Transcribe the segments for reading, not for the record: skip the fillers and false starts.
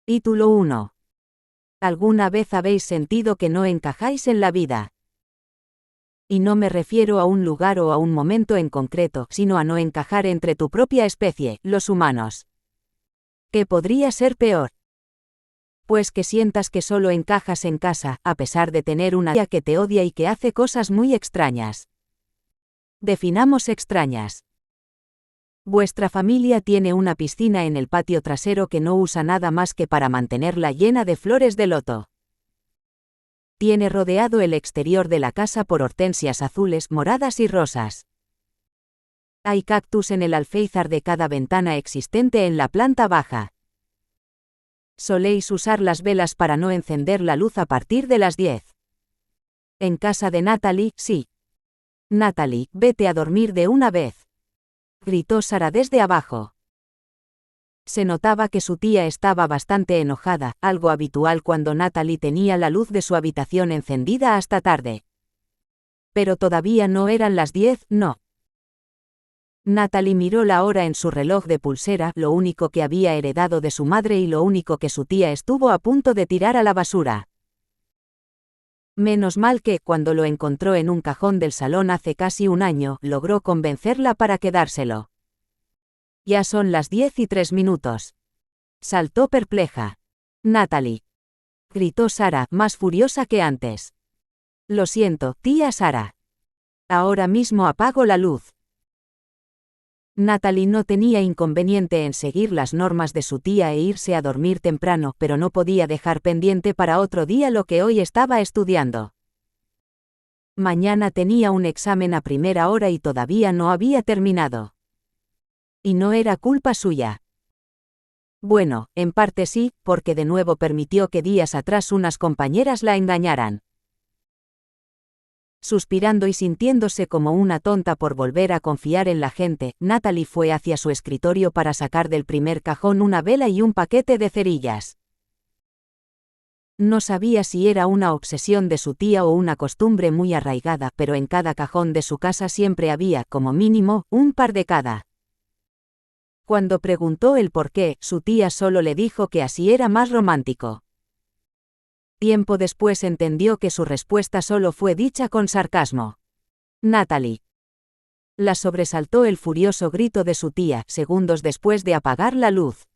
Título 1. ¿Alguna vez habéis sentido que no encajáis en la vida? Y no me refiero a un lugar o a un momento en concreto, sino a no encajar entre tu propia especie, los humanos. ¿Qué podría ser peor? Pues que sientas que solo encajas en casa, a pesar de tener una tía que te odia y que hace cosas muy extrañas. Definamos extrañas. Vuestra familia tiene una piscina en el patio trasero que no usa nada más que para mantenerla llena de flores de loto. Tiene rodeado el exterior de la casa por hortensias azules, moradas y rosas. Hay cactus en el alféizar de cada ventana existente en la planta baja. Soléis usar las velas para no encender la luz a partir de las 10. En casa de Natalie, sí. Natalie, vete a dormir de una vez. Gritó Sara desde abajo. Se notaba que su tía estaba bastante enojada, algo habitual cuando Natalie tenía la luz de su habitación encendida hasta tarde. Pero todavía no eran las 10, no. Natalie miró la hora en su reloj de pulsera, lo único que había heredado de su madre y lo único que su tía estuvo a punto de tirar a la basura. Menos mal que, cuando lo encontró en un cajón del salón hace casi un año, logró convencerla para quedárselo. Ya son las 10:03. Saltó perpleja. Natalie. Gritó Sara, más furiosa que antes. Lo siento, tía Sara. Ahora mismo apago la luz. Natalie no tenía inconveniente en seguir las normas de su tía e irse a dormir temprano, pero no podía dejar pendiente para otro día lo que hoy estaba estudiando. Mañana tenía un examen a primera hora y todavía no había terminado. Y no era culpa suya. Bueno, en parte sí, porque de nuevo permitió que días atrás unas compañeras la engañaran. Suspirando y sintiéndose como una tonta por volver a confiar en la gente, Natalie fue hacia su escritorio para sacar del primer cajón una vela y un paquete de cerillas. No sabía si era una obsesión de su tía o una costumbre muy arraigada, pero en cada cajón de su casa siempre había, como mínimo, un par de cada. Cuando preguntó el por qué, su tía solo le dijo que así era más romántico. Tiempo después entendió que su respuesta solo fue dicha con sarcasmo. Natalie. La sobresaltó el furioso grito de su tía, segundos después de apagar la luz.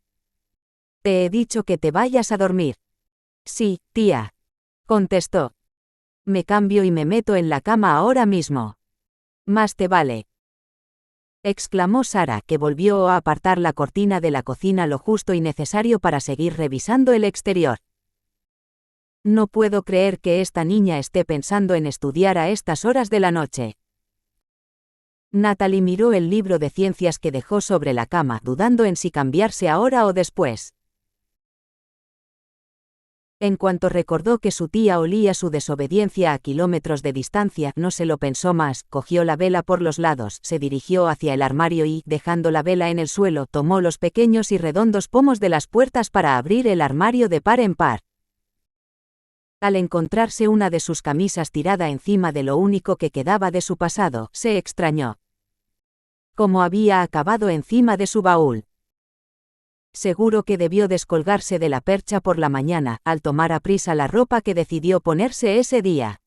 Te he dicho que te vayas a dormir. Sí, tía. Contestó. Me cambio y me meto en la cama ahora mismo. Más te vale. Exclamó Sara, que volvió a apartar la cortina de la cocina lo justo y necesario para seguir revisando el exterior. No puedo creer que esta niña esté pensando en estudiar a estas horas de la noche. Natalie miró el libro de ciencias que dejó sobre la cama, dudando en si cambiarse ahora o después. En cuanto recordó que su tía olía su desobediencia a kilómetros de distancia, no se lo pensó más, cogió la vela por los lados, se dirigió hacia el armario y, dejando la vela en el suelo, tomó los pequeños y redondos pomos de las puertas para abrir el armario de par en par. Al encontrarse una de sus camisas tirada encima de lo único que quedaba de su pasado, se extrañó. ¿Cómo había acabado encima de su baúl? Seguro que debió descolgarse de la percha por la mañana, al tomar a prisa la ropa que decidió ponerse ese día.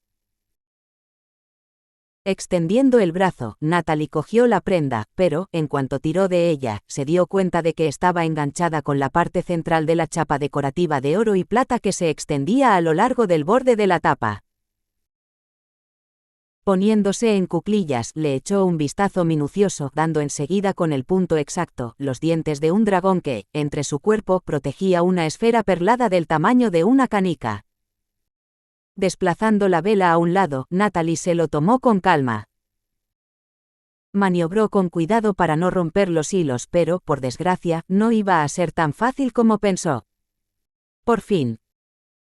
Extendiendo el brazo, Natalie cogió la prenda, pero, en cuanto tiró de ella, se dio cuenta de que estaba enganchada con la parte central de la chapa decorativa de oro y plata que se extendía a lo largo del borde de la tapa. Poniéndose en cuclillas, le echó un vistazo minucioso, dando enseguida con el punto exacto, los dientes de un dragón que, entre su cuerpo, protegía una esfera perlada del tamaño de una canica. Desplazando la vela a un lado, Natalie se lo tomó con calma. Maniobró con cuidado para no romper los hilos, pero, por desgracia, no iba a ser tan fácil como pensó. Por fin.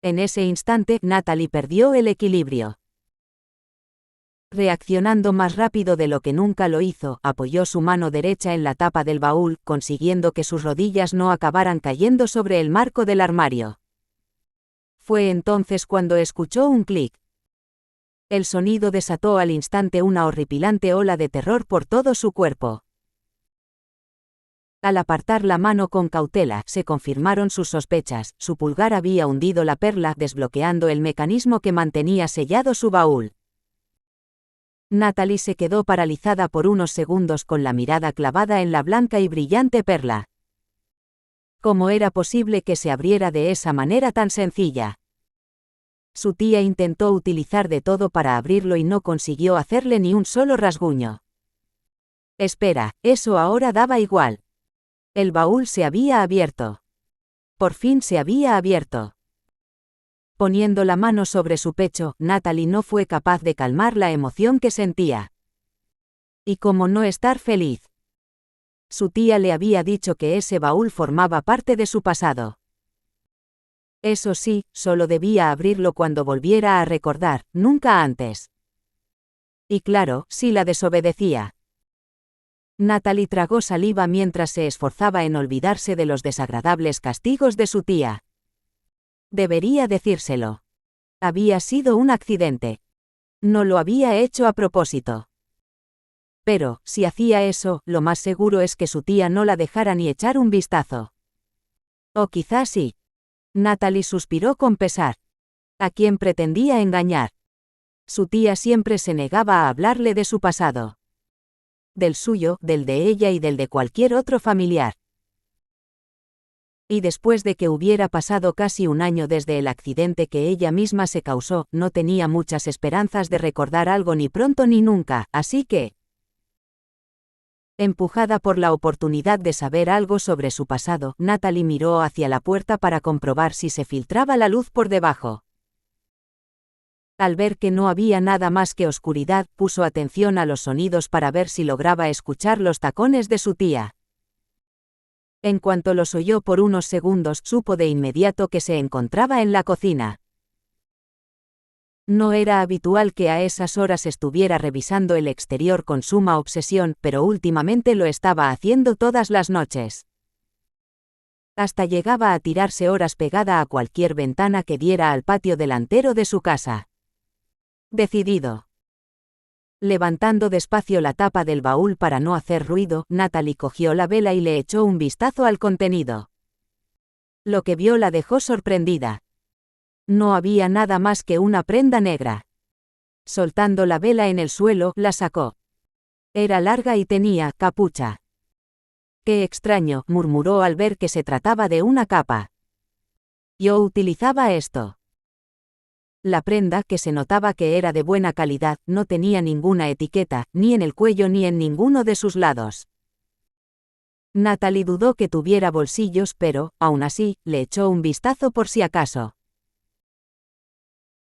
En ese instante, Natalie perdió el equilibrio. Reaccionando más rápido de lo que nunca lo hizo, apoyó su mano derecha en la tapa del baúl, consiguiendo que sus rodillas no acabaran cayendo sobre el marco del armario. Fue entonces cuando escuchó un clic. El sonido desató al instante una horripilante ola de terror por todo su cuerpo. Al apartar la mano con cautela, se confirmaron sus sospechas. Su pulgar había hundido la perla, desbloqueando el mecanismo que mantenía sellado su baúl. Natalie se quedó paralizada por unos segundos con la mirada clavada en la blanca y brillante perla. ¿Cómo era posible que se abriera de esa manera tan sencilla? Su tía intentó utilizar de todo para abrirlo y no consiguió hacerle ni un solo rasguño. Espera, eso ahora daba igual. El baúl se había abierto. Por fin se había abierto. Poniendo la mano sobre su pecho, Natalie no fue capaz de calmar la emoción que sentía. ¿Y cómo no estar feliz? Su tía le había dicho que ese baúl formaba parte de su pasado. Eso sí, solo debía abrirlo cuando volviera a recordar, nunca antes. Y claro, si la desobedecía. Natalie tragó saliva mientras se esforzaba en olvidarse de los desagradables castigos de su tía. Debería decírselo. Había sido un accidente. No lo había hecho a propósito. Pero, si hacía eso, lo más seguro es que su tía no la dejara ni echar un vistazo. O quizás sí. Natalie suspiró con pesar. ¿A quién pretendía engañar? Su tía siempre se negaba a hablarle de su pasado. Del suyo, del de ella y del de cualquier otro familiar. Y después de que hubiera pasado casi un año desde el accidente que ella misma se causó, no tenía muchas esperanzas de recordar algo ni pronto ni nunca, así que... Empujada por la oportunidad de saber algo sobre su pasado, Natalie miró hacia la puerta para comprobar si se filtraba la luz por debajo. Al ver que no había nada más que oscuridad, puso atención a los sonidos para ver si lograba escuchar los tacones de su tía. En cuanto los oyó por unos segundos, supo de inmediato que se encontraba en la cocina. No era habitual que a esas horas estuviera revisando el exterior con suma obsesión, pero últimamente lo estaba haciendo todas las noches. Hasta llegaba a tirarse horas pegada a cualquier ventana que diera al patio delantero de su casa. Decidido. Levantando despacio la tapa del baúl para no hacer ruido, Natalie cogió la vela y le echó un vistazo al contenido. Lo que vio la dejó sorprendida. No había nada más que una prenda negra. Soltando la vela en el suelo, la sacó. Era larga y tenía capucha. «Qué extraño», murmuró al ver que se trataba de una capa. «Yo utilizaba esto». La prenda, que se notaba que era de buena calidad, no tenía ninguna etiqueta, ni en el cuello ni en ninguno de sus lados. Natalie dudó que tuviera bolsillos, pero, aún así, le echó un vistazo por si acaso.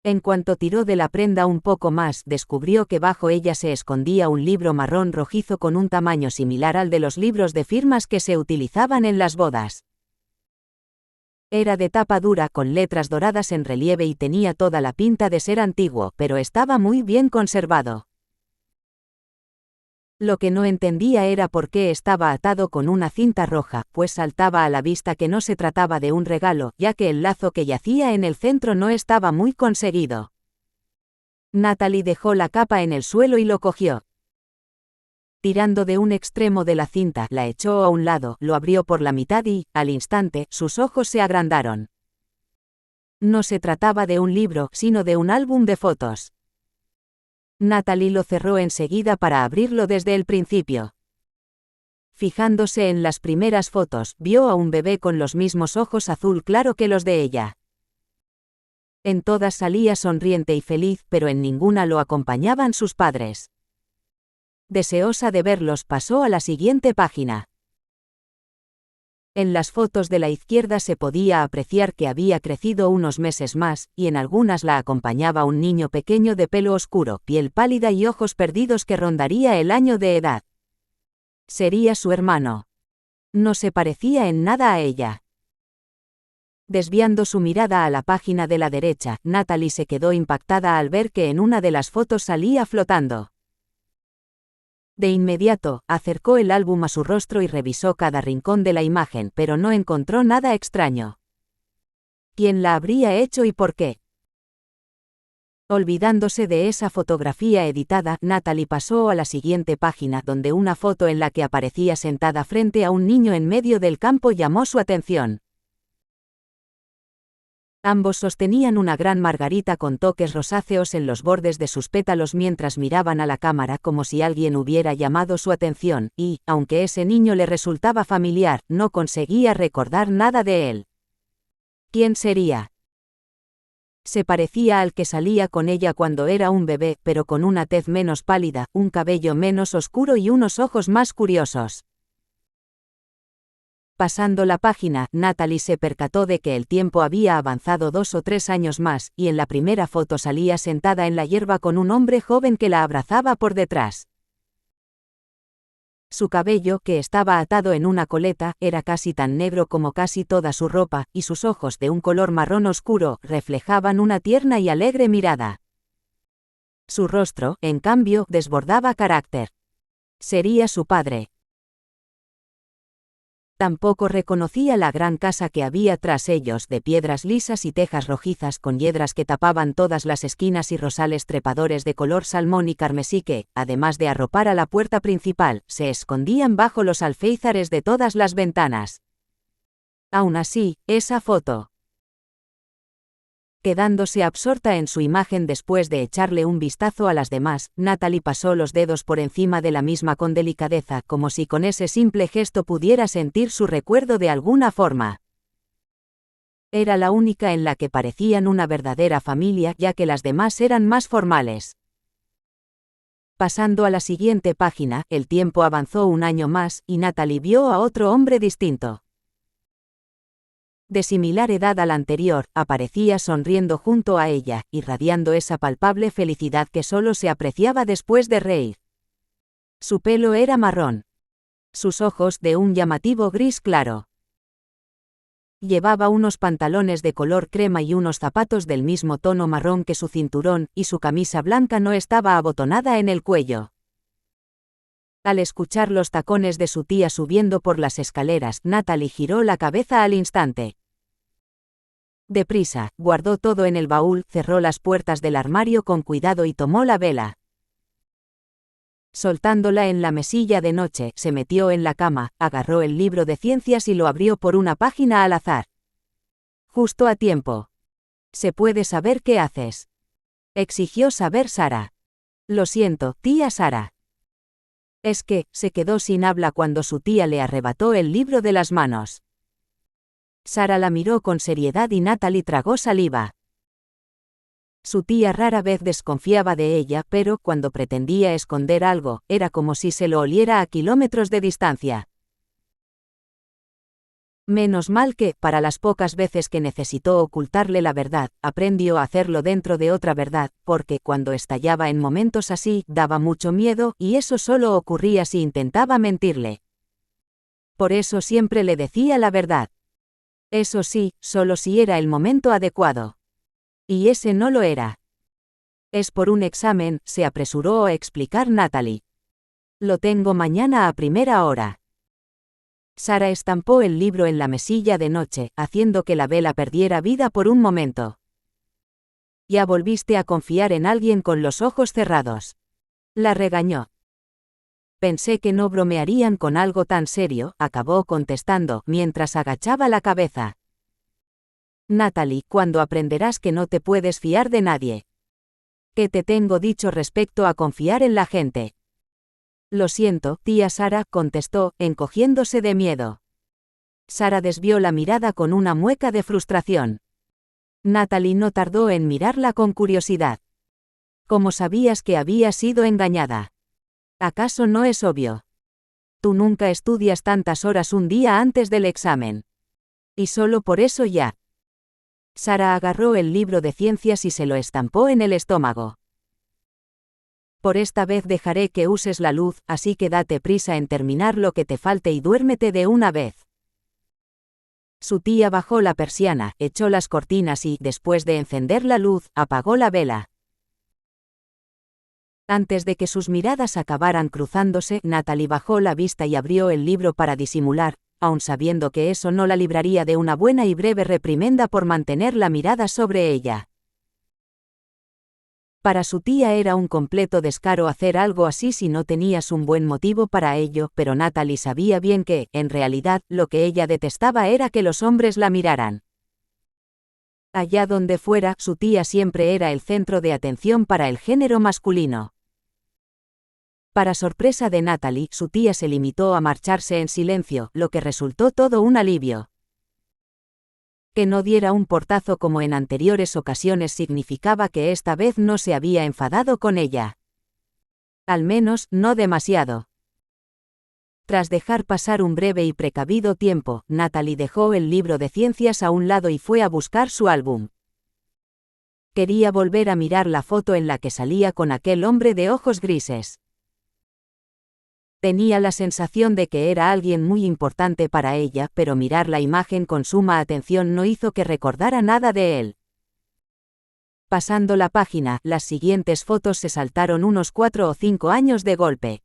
En cuanto tiró de la prenda un poco más, descubrió que bajo ella se escondía un libro marrón rojizo con un tamaño similar al de los libros de firmas que se utilizaban en las bodas. Era de tapa dura con letras doradas en relieve y tenía toda la pinta de ser antiguo, pero estaba muy bien conservado. Lo que no entendía era por qué estaba atado con una cinta roja, pues saltaba a la vista que no se trataba de un regalo, ya que el lazo que yacía en el centro no estaba muy conseguido. Natalie dejó la capa en el suelo y lo cogió. Tirando de un extremo de la cinta, la echó a un lado, lo abrió por la mitad y, al instante, sus ojos se agrandaron. No se trataba de un libro, sino de un álbum de fotos. Natalie lo cerró enseguida para abrirlo desde el principio. Fijándose en las primeras fotos, vio a un bebé con los mismos ojos azul claro que los de ella. En todas salía sonriente y feliz, pero en ninguna lo acompañaban sus padres. Deseosa de verlos, pasó a la siguiente página. En las fotos de la izquierda se podía apreciar que había crecido unos meses más, y en algunas la acompañaba un niño pequeño de pelo oscuro, piel pálida y ojos perdidos que rondaría el año de edad. Sería su hermano. No se parecía en nada a ella. Desviando su mirada a la página de la derecha, Natalie se quedó impactada al ver que en una de las fotos salía flotando. De inmediato, acercó el álbum a su rostro y revisó cada rincón de la imagen, pero no encontró nada extraño. ¿Quién la habría hecho y por qué? Olvidándose de esa fotografía editada, Natalie pasó a la siguiente página, donde una foto en la que aparecía sentada frente a un niño en medio del campo llamó su atención. Ambos sostenían una gran margarita con toques rosáceos en los bordes de sus pétalos mientras miraban a la cámara como si alguien hubiera llamado su atención, y, aunque ese niño le resultaba familiar, no conseguía recordar nada de él. ¿Quién sería? Se parecía al que salía con ella cuando era un bebé, pero con una tez menos pálida, un cabello menos oscuro y unos ojos más curiosos. Pasando la página, Natalie se percató de que el tiempo había avanzado 2 o 3 años más, y en la primera foto salía sentada en la hierba con un hombre joven que la abrazaba por detrás. Su cabello, que estaba atado en una coleta, era casi tan negro como casi toda su ropa, y sus ojos de un color marrón oscuro reflejaban una tierna y alegre mirada. Su rostro, en cambio, desbordaba carácter. Sería su padre. Tampoco reconocía la gran casa que había tras ellos, de piedras lisas y tejas rojizas con hiedras que tapaban todas las esquinas y rosales trepadores de color salmón y carmesí que, además de arropar a la puerta principal, se escondían bajo los alféizares de todas las ventanas. Aún así, esa foto. Quedándose absorta en su imagen después de echarle un vistazo a las demás, Natalie pasó los dedos por encima de la misma con delicadeza, como si con ese simple gesto pudiera sentir su recuerdo de alguna forma. Era la única en la que parecían una verdadera familia, ya que las demás eran más formales. Pasando a la siguiente página, el tiempo avanzó un año más, y Natalie vio a otro hombre distinto. De similar edad al anterior, aparecía sonriendo junto a ella, irradiando esa palpable felicidad que solo se apreciaba después de reír. Su pelo era marrón. Sus ojos de un llamativo gris claro. Llevaba unos pantalones de color crema y unos zapatos del mismo tono marrón que su cinturón, y su camisa blanca no estaba abotonada en el cuello. Al escuchar los tacones de su tía subiendo por las escaleras, Natalie giró la cabeza al instante. Deprisa, guardó todo en el baúl, cerró las puertas del armario con cuidado y tomó la vela. Soltándola en la mesilla de noche, se metió en la cama, agarró el libro de ciencias y lo abrió por una página al azar. Justo a tiempo. ¿Se puede saber qué haces?, exigió saber Sara. Lo siento, tía Sara. Es que, se quedó sin habla cuando su tía le arrebató el libro de las manos. Sara la miró con seriedad y Natalie tragó saliva. Su tía rara vez desconfiaba de ella, pero cuando pretendía esconder algo, era como si se lo oliera a kilómetros de distancia. Menos mal que, para las pocas veces que necesitó ocultarle la verdad, aprendió a hacerlo dentro de otra verdad, porque cuando estallaba en momentos así, daba mucho miedo, y eso solo ocurría si intentaba mentirle. Por eso siempre le decía la verdad. Eso sí, solo si era el momento adecuado. Y ese no lo era. Es por un examen, se apresuró a explicar Natalie. Lo tengo mañana a primera hora. Sara estampó el libro en la mesilla de noche, haciendo que la vela perdiera vida por un momento. Ya volviste a confiar en alguien con los ojos cerrados. La regañó. Pensé que no bromearían con algo tan serio, acabó contestando, mientras agachaba la cabeza. Natalie, ¿cuándo aprenderás que no te puedes fiar de nadie? ¿Qué te tengo dicho respecto a confiar en la gente? Lo siento, tía Sara, contestó, encogiéndose de miedo. Sara desvió la mirada con una mueca de frustración. Natalie no tardó en mirarla con curiosidad. ¿Cómo sabías que había sido engañada? ¿Acaso no es obvio? Tú nunca estudias tantas horas un día antes del examen. Y solo por eso ya. Sara agarró el libro de ciencias y se lo estampó en el estómago. Por esta vez dejaré que uses la luz, así que date prisa en terminar lo que te falte y duérmete de una vez. Su tía bajó la persiana, echó las cortinas y, después de encender la luz, apagó la vela. Antes de que sus miradas acabaran cruzándose, Natalie bajó la vista y abrió el libro para disimular, aun sabiendo que eso no la libraría de una buena y breve reprimenda por mantener la mirada sobre ella. Para su tía era un completo descaro hacer algo así si no tenías un buen motivo para ello, pero Natalie sabía bien que, en realidad, lo que ella detestaba era que los hombres la miraran. Allá donde fuera, su tía siempre era el centro de atención para el género masculino. Para sorpresa de Natalie, su tía se limitó a marcharse en silencio, lo que resultó todo un alivio. Que no diera un portazo como en anteriores ocasiones significaba que esta vez no se había enfadado con ella. Al menos, no demasiado. Tras dejar pasar un breve y precavido tiempo, Natalie dejó el libro de ciencias a un lado y fue a buscar su álbum. Quería volver a mirar la foto en la que salía con aquel hombre de ojos grises. Tenía la sensación de que era alguien muy importante para ella, pero mirar la imagen con suma atención no hizo que recordara nada de él. Pasando la página, las siguientes fotos se saltaron unos 4 o 5 años de golpe.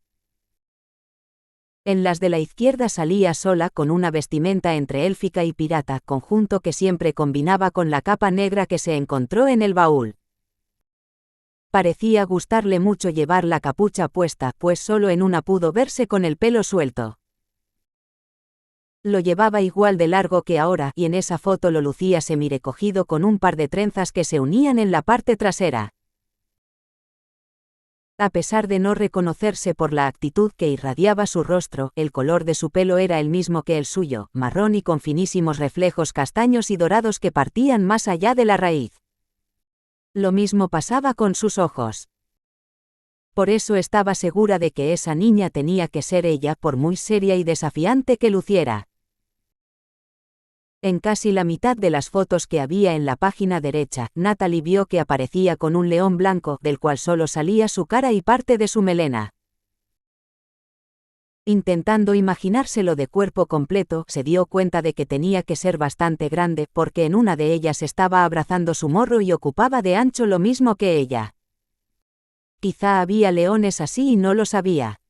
En las de la izquierda salía sola con una vestimenta entre élfica y pirata, conjunto que siempre combinaba con la capa negra que se encontró en el baúl. Parecía gustarle mucho llevar la capucha puesta, pues solo en una pudo verse con el pelo suelto. Lo llevaba igual de largo que ahora, y en esa foto lo lucía semirecogido con un par de trenzas que se unían en la parte trasera. A pesar de no reconocerse por la actitud que irradiaba su rostro, el color de su pelo era el mismo que el suyo, marrón y con finísimos reflejos castaños y dorados que partían más allá de la raíz. Lo mismo pasaba con sus ojos. Por eso estaba segura de que esa niña tenía que ser ella, por muy seria y desafiante que luciera. En casi la mitad de las fotos que había en la página derecha, Natalie vio que aparecía con un león blanco, del cual solo salía su cara y parte de su melena. Intentando imaginárselo de cuerpo completo, se dio cuenta de que tenía que ser bastante grande, porque en una de ellas estaba abrazando su morro y ocupaba de ancho lo mismo que ella. Quizá había leones así y no lo sabía.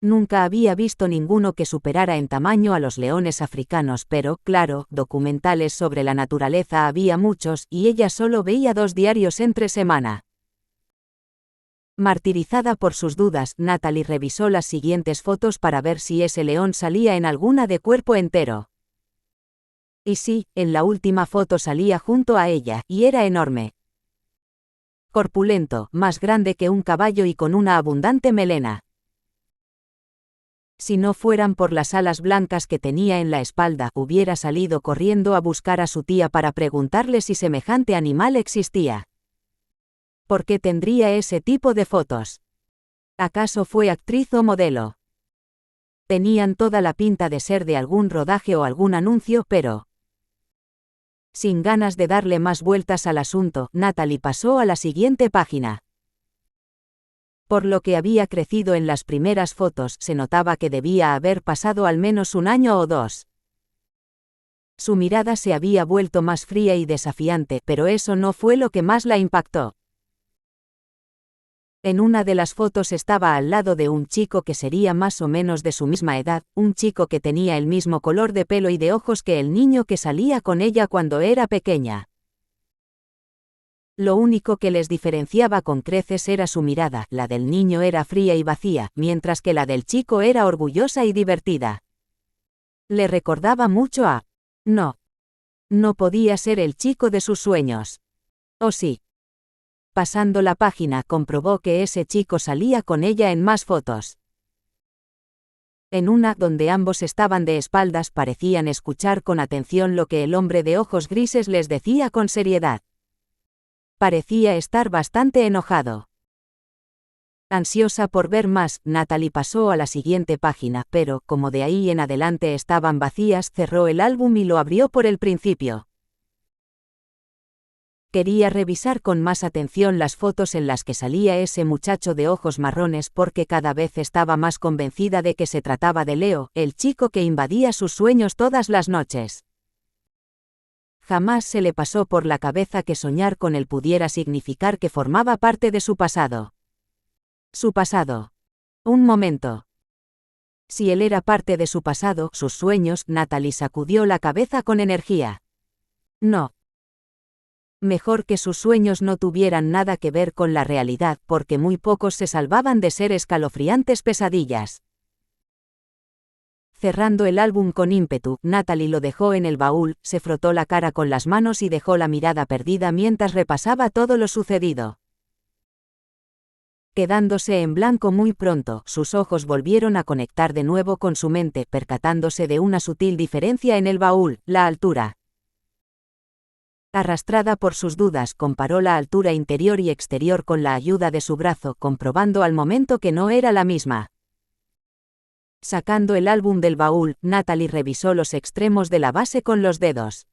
Nunca había visto ninguno que superara en tamaño a los leones africanos, pero, claro, documentales sobre la naturaleza había muchos, y ella solo veía 2 diarios entre semana. Martirizada por sus dudas, Natalie revisó las siguientes fotos para ver si ese león salía en alguna de cuerpo entero. Y sí, en la última foto salía junto a ella, y era enorme. Corpulento, más grande que un caballo y con una abundante melena. Si no fueran por las alas blancas que tenía en la espalda, hubiera salido corriendo a buscar a su tía para preguntarle si semejante animal existía. ¿Por qué tendría ese tipo de fotos? ¿Acaso fue actriz o modelo? Tenían toda la pinta de ser de algún rodaje o algún anuncio, pero... Sin ganas de darle más vueltas al asunto, Natalie pasó a la siguiente página. Por lo que había crecido en las primeras fotos, se notaba que debía haber pasado al menos 1 año o 2. Su mirada se había vuelto más fría y desafiante, pero eso no fue lo que más la impactó. En una de las fotos estaba al lado de un chico que sería más o menos de su misma edad, un chico que tenía el mismo color de pelo y de ojos que el niño que salía con ella cuando era pequeña. Lo único que les diferenciaba con creces era su mirada, la del niño era fría y vacía, mientras que la del chico era orgullosa y divertida. Le recordaba mucho a... No. No podía ser el chico de sus sueños. ¿O sí? Pasando la página, comprobó que ese chico salía con ella en más fotos. En una, donde ambos estaban de espaldas, parecían escuchar con atención lo que el hombre de ojos grises les decía con seriedad. Parecía estar bastante enojado. Ansiosa por ver más, Natalie pasó a la siguiente página, pero, como de ahí en adelante estaban vacías, cerró el álbum y lo abrió por el principio. Quería revisar con más atención las fotos en las que salía ese muchacho de ojos marrones porque cada vez estaba más convencida de que se trataba de Leo, el chico que invadía sus sueños todas las noches. Jamás se le pasó por la cabeza que soñar con él pudiera significar que formaba parte de su pasado. Su pasado. Un momento. Si él era parte de su pasado, sus sueños, Natalie sacudió la cabeza con energía. No. Mejor que sus sueños no tuvieran nada que ver con la realidad, porque muy pocos se salvaban de ser escalofriantes pesadillas. Cerrando el álbum con ímpetu, Natalie lo dejó en el baúl, se frotó la cara con las manos y dejó la mirada perdida mientras repasaba todo lo sucedido. Quedándose en blanco muy pronto, sus ojos volvieron a conectar de nuevo con su mente, percatándose de una sutil diferencia en el baúl: la altura. Arrastrada por sus dudas, comparó la altura interior y exterior con la ayuda de su brazo, comprobando al momento que no era la misma. Sacando el álbum del baúl, Natalie revisó los extremos de la base con los dedos.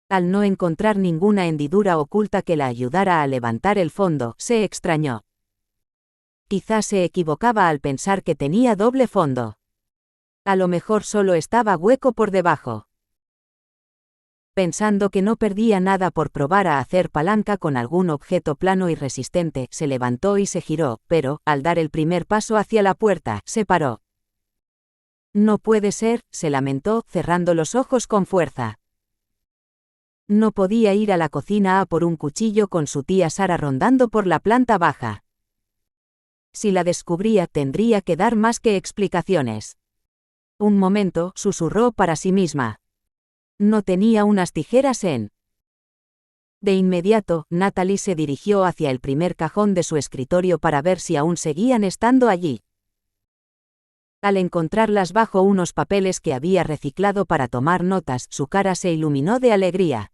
Al no encontrar ninguna hendidura oculta que la ayudara a levantar el fondo, se extrañó. Quizás se equivocaba al pensar que tenía doble fondo. A lo mejor solo estaba hueco por debajo. Pensando que no perdía nada por probar a hacer palanca con algún objeto plano y resistente, se levantó y se giró, pero, al dar el primer paso hacia la puerta, se paró. No puede ser, se lamentó, cerrando los ojos con fuerza. No podía ir a la cocina a por un cuchillo con su tía Sara rondando por la planta baja. Si la descubría, tendría que dar más que explicaciones. Un momento, susurró para sí misma. No tenía unas tijeras en. De inmediato, Natalie se dirigió hacia el primer cajón de su escritorio para ver si aún seguían estando allí. Al encontrarlas bajo unos papeles que había reciclado para tomar notas, su cara se iluminó de alegría.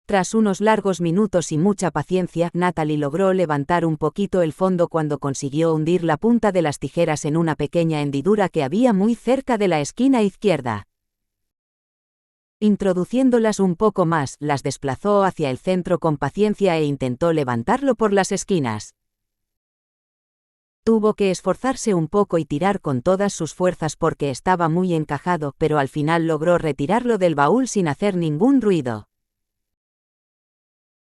Tras unos largos minutos y mucha paciencia, Natalie logró levantar un poquito el fondo cuando consiguió hundir la punta de las tijeras en una pequeña hendidura que había muy cerca de la esquina izquierda. Introduciéndolas un poco más, las desplazó hacia el centro con paciencia e intentó levantarlo por las esquinas. Tuvo que esforzarse un poco y tirar con todas sus fuerzas porque estaba muy encajado, pero al final logró retirarlo del baúl sin hacer ningún ruido.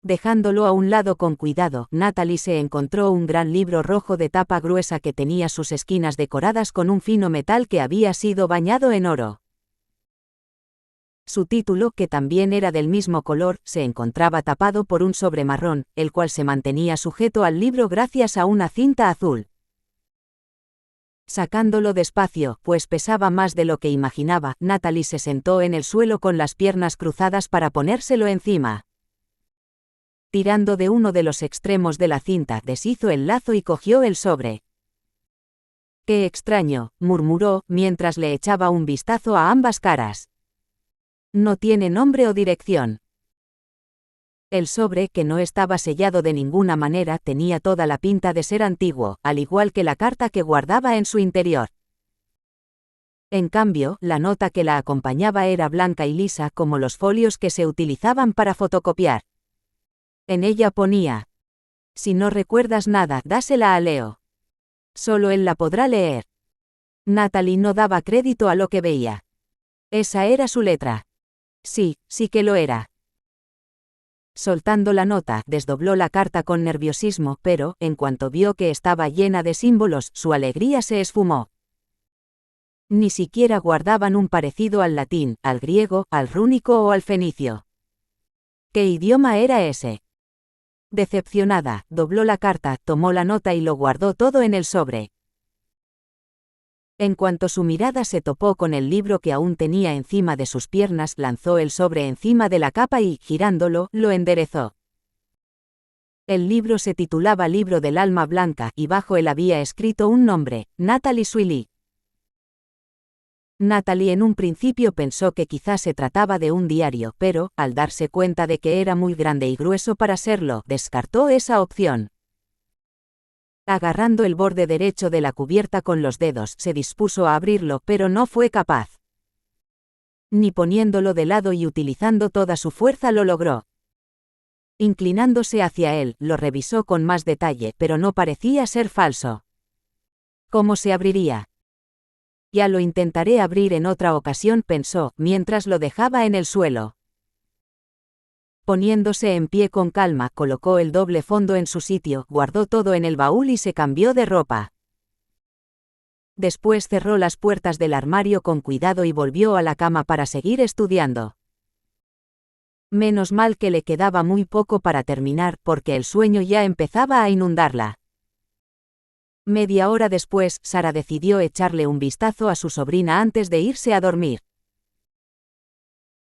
Dejándolo a un lado con cuidado, Natalie se encontró un gran libro rojo de tapa gruesa que tenía sus esquinas decoradas con un fino metal que había sido bañado en oro. Su título, que también era del mismo color, se encontraba tapado por un sobre marrón, el cual se mantenía sujeto al libro gracias a una cinta azul. Sacándolo despacio, pues pesaba más de lo que imaginaba, Natalie se sentó en el suelo con las piernas cruzadas para ponérselo encima. Tirando de uno de los extremos de la cinta, deshizo el lazo y cogió el sobre. «Qué extraño», murmuró, mientras le echaba un vistazo a ambas caras. No tiene nombre o dirección. El sobre, que no estaba sellado de ninguna manera, tenía toda la pinta de ser antiguo, al igual que la carta que guardaba en su interior. En cambio, la nota que la acompañaba era blanca y lisa como los folios que se utilizaban para fotocopiar. En ella ponía: «Si no recuerdas nada, dásela a Leo. Solo él la podrá leer». Natalie no daba crédito a lo que veía. Esa era su letra. Sí, sí que lo era. Soltando la nota, desdobló la carta con nerviosismo, pero, en cuanto vio que estaba llena de símbolos, su alegría se esfumó. Ni siquiera guardaban un parecido al latín, al griego, al rúnico o al fenicio. ¿Qué idioma era ese? Decepcionada, dobló la carta, tomó la nota y lo guardó todo en el sobre. En cuanto su mirada se topó con el libro que aún tenía encima de sus piernas, lanzó el sobre encima de la capa y, girándolo, lo enderezó. El libro se titulaba Libro del Alma Blanca, y bajo él había escrito un nombre: Natalie Swilly. Natalie en un principio pensó que quizás se trataba de un diario, pero, al darse cuenta de que era muy grande y grueso para serlo, descartó esa opción. Agarrando el borde derecho de la cubierta con los dedos, se dispuso a abrirlo, pero no fue capaz. Ni poniéndolo de lado y utilizando toda su fuerza lo logró. Inclinándose hacia él, lo revisó con más detalle, pero no parecía ser falso. ¿Cómo se abriría? Ya lo intentaré abrir en otra ocasión, pensó, mientras lo dejaba en el suelo. Poniéndose en pie con calma, colocó el doble fondo en su sitio, guardó todo en el baúl y se cambió de ropa. Después cerró las puertas del armario con cuidado y volvió a la cama para seguir estudiando. Menos mal que le quedaba muy poco para terminar porque el sueño ya empezaba a inundarla. Media hora después, Sara decidió echarle un vistazo a su sobrina antes de irse a dormir.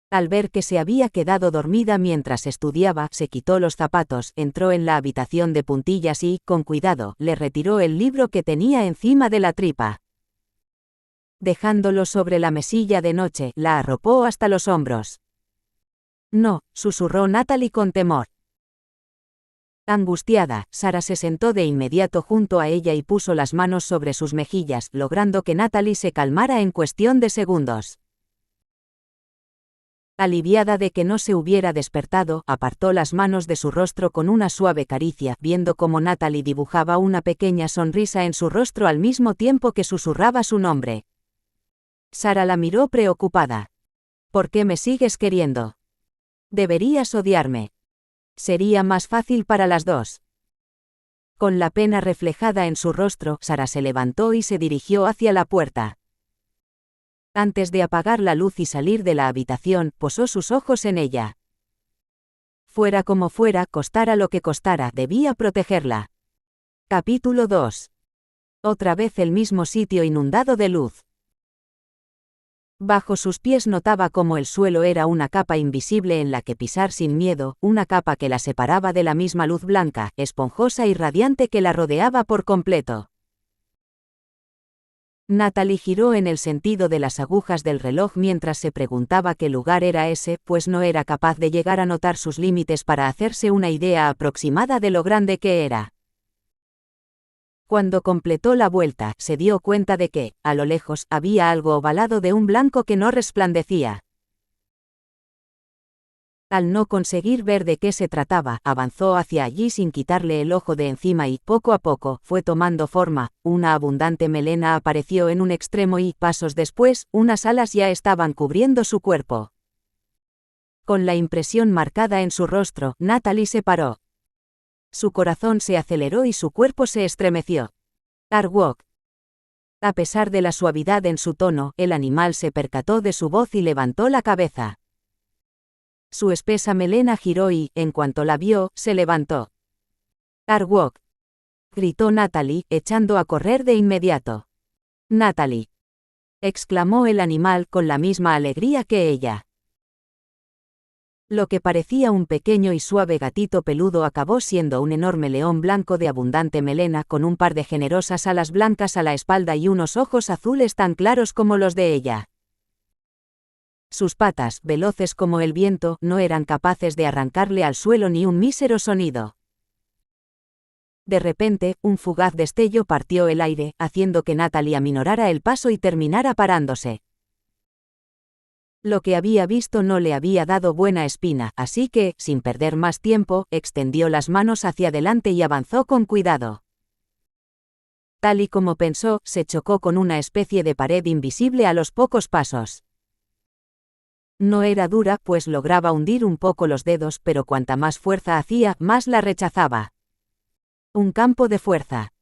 Al ver que se había quedado dormida mientras estudiaba, se quitó los zapatos, entró en la habitación de puntillas y, con cuidado, le retiró el libro que tenía encima de la tripa. Dejándolo sobre la mesilla de noche, la arropó hasta los hombros. No, susurró Natalie con temor. Angustiada, Sara se sentó de inmediato junto a ella y puso las manos sobre sus mejillas, logrando que Natalie se calmara en cuestión de segundos. Aliviada de que no se hubiera despertado, apartó las manos de su rostro con una suave caricia, viendo cómo Natalie dibujaba una pequeña sonrisa en su rostro al mismo tiempo que susurraba su nombre. Sara la miró preocupada. ¿Por qué me sigues queriendo? Deberías odiarme. Sería más fácil para las dos. Con la pena reflejada en su rostro, Sara se levantó y se dirigió hacia la puerta. Antes de apagar la luz y salir de la habitación, posó sus ojos en ella. Fuera como fuera, costara lo que costara, debía protegerla. Capítulo 2. Otra vez el mismo sitio inundado de luz. Bajo sus pies notaba cómo el suelo era una capa invisible en la que pisar sin miedo, una capa que la separaba de la misma luz blanca, esponjosa y radiante que la rodeaba por completo. Natalie giró en el sentido de las agujas del reloj mientras se preguntaba qué lugar era ese, pues no era capaz de llegar a notar sus límites para hacerse una idea aproximada de lo grande que era. Cuando completó la vuelta, se dio cuenta de que, a lo lejos, había algo ovalado de un blanco que no resplandecía. Al no conseguir ver de qué se trataba, avanzó hacia allí sin quitarle el ojo de encima y, poco a poco, fue tomando forma. Una abundante melena apareció en un extremo y, pasos después, unas alas ya estaban cubriendo su cuerpo. Con la impresión marcada en su rostro, Natalie se paró. Su corazón se aceleró y su cuerpo se estremeció. Arwok. A pesar de la suavidad en su tono, el animal se percató de su voz y levantó la cabeza. Su espesa melena giró y, en cuanto la vio, se levantó. Arwok. Gritó Natalie, echando a correr de inmediato. Natalie. Exclamó el animal con la misma alegría que ella. Lo que parecía un pequeño y suave gatito peludo acabó siendo un enorme león blanco de abundante melena con un par de generosas alas blancas a la espalda y unos ojos azules tan claros como los de ella. Sus patas, veloces como el viento, no eran capaces de arrancarle al suelo ni un mísero sonido. De repente, un fugaz destello partió el aire, haciendo que Natalie aminorara el paso y terminara parándose. Lo que había visto no le había dado buena espina, así que, sin perder más tiempo, extendió las manos hacia adelante y avanzó con cuidado. Tal y como pensó, se chocó con una especie de pared invisible a los pocos pasos. No era dura, pues lograba hundir un poco los dedos, pero cuanta más fuerza hacía, más la rechazaba. Un campo de fuerza.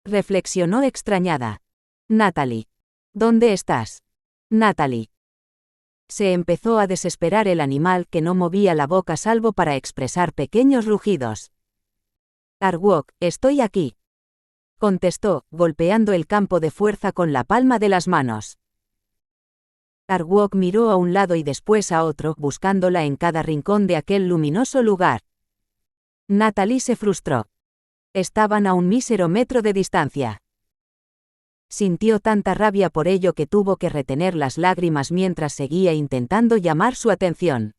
Reflexionó extrañada. Natalie. ¿Dónde estás? Natalie. Se empezó a desesperar el animal que no movía la boca salvo para expresar pequeños rugidos. Arwok, estoy aquí. Contestó, golpeando el campo de fuerza con la palma de las manos. Arwok miró a un lado y después a otro, buscándola en cada rincón de aquel luminoso lugar. Natalie se frustró. Estaban a un mísero metro de distancia. Sintió tanta rabia por ello que tuvo que retener las lágrimas mientras seguía intentando llamar su atención.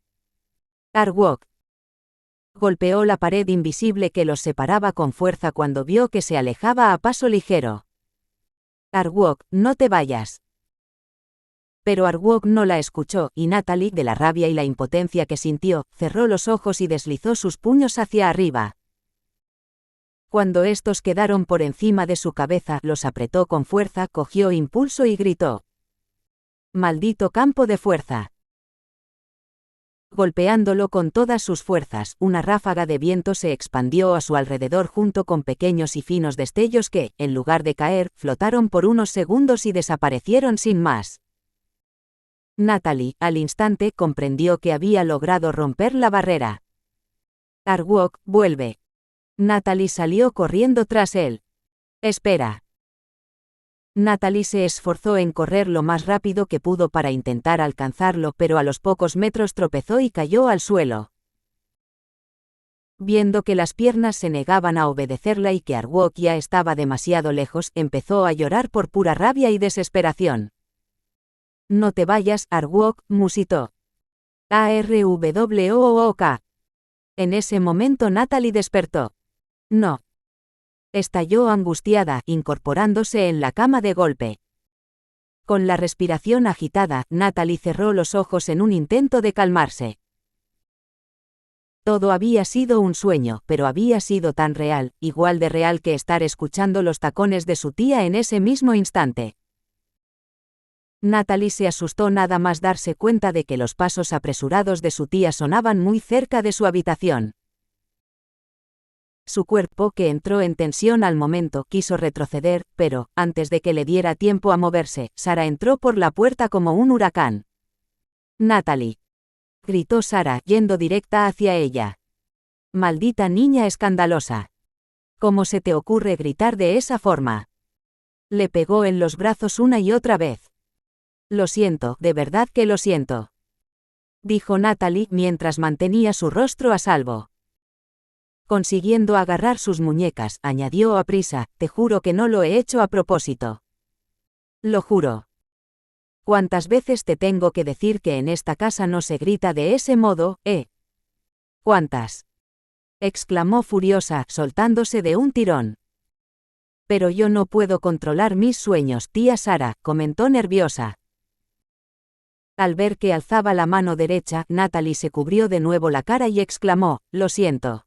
Arwok. Golpeó la pared invisible que los separaba con fuerza cuando vio que se alejaba a paso ligero. Arwok, no te vayas. Pero Arwok no la escuchó, y Natalie, de la rabia y la impotencia que sintió, cerró los ojos y deslizó sus puños hacia arriba. Cuando estos quedaron por encima de su cabeza, los apretó con fuerza, cogió impulso y gritó. ¡Maldito campo de fuerza! Golpeándolo con todas sus fuerzas, una ráfaga de viento se expandió a su alrededor junto con pequeños y finos destellos que, en lugar de caer, flotaron por unos segundos y desaparecieron sin más. Natalie, al instante, comprendió que había logrado romper la barrera. Argwok, vuelve. Natalie salió corriendo tras él. Espera. Natalie se esforzó en correr lo más rápido que pudo para intentar alcanzarlo, pero a los pocos metros tropezó y cayó al suelo. Viendo que las piernas se negaban a obedecerla y que Argwok ya estaba demasiado lejos, empezó a llorar por pura rabia y desesperación. No te vayas, Argwok, musitó. Arwook. En ese momento Natalie despertó. No. Estalló angustiada, incorporándose en la cama de golpe. Con la respiración agitada, Natalie cerró los ojos en un intento de calmarse. Todo había sido un sueño, pero había sido tan real, igual de real que estar escuchando los tacones de su tía en ese mismo instante. Natalie se asustó nada más darse cuenta de que los pasos apresurados de su tía sonaban muy cerca de su habitación. Su cuerpo, que entró en tensión al momento, quiso retroceder, pero, antes de que le diera tiempo a moverse, Sara entró por la puerta como un huracán. «Natalie», gritó Sara, yendo directa hacia ella. «Maldita niña escandalosa. ¿Cómo se te ocurre gritar de esa forma?». Le pegó en los brazos una y otra vez. «Lo siento, de verdad que lo siento», dijo Natalie mientras mantenía su rostro a salvo. Consiguiendo agarrar sus muñecas, añadió a prisa, «Te juro que no lo he hecho a propósito». «Lo juro». «¿Cuántas veces te tengo que decir que en esta casa no se grita de ese modo, eh?» «¿Cuántas?», exclamó furiosa, soltándose de un tirón. «Pero yo no puedo controlar mis sueños, tía Sara», comentó nerviosa. Al ver que alzaba la mano derecha, Natalie se cubrió de nuevo la cara y exclamó, «Lo siento».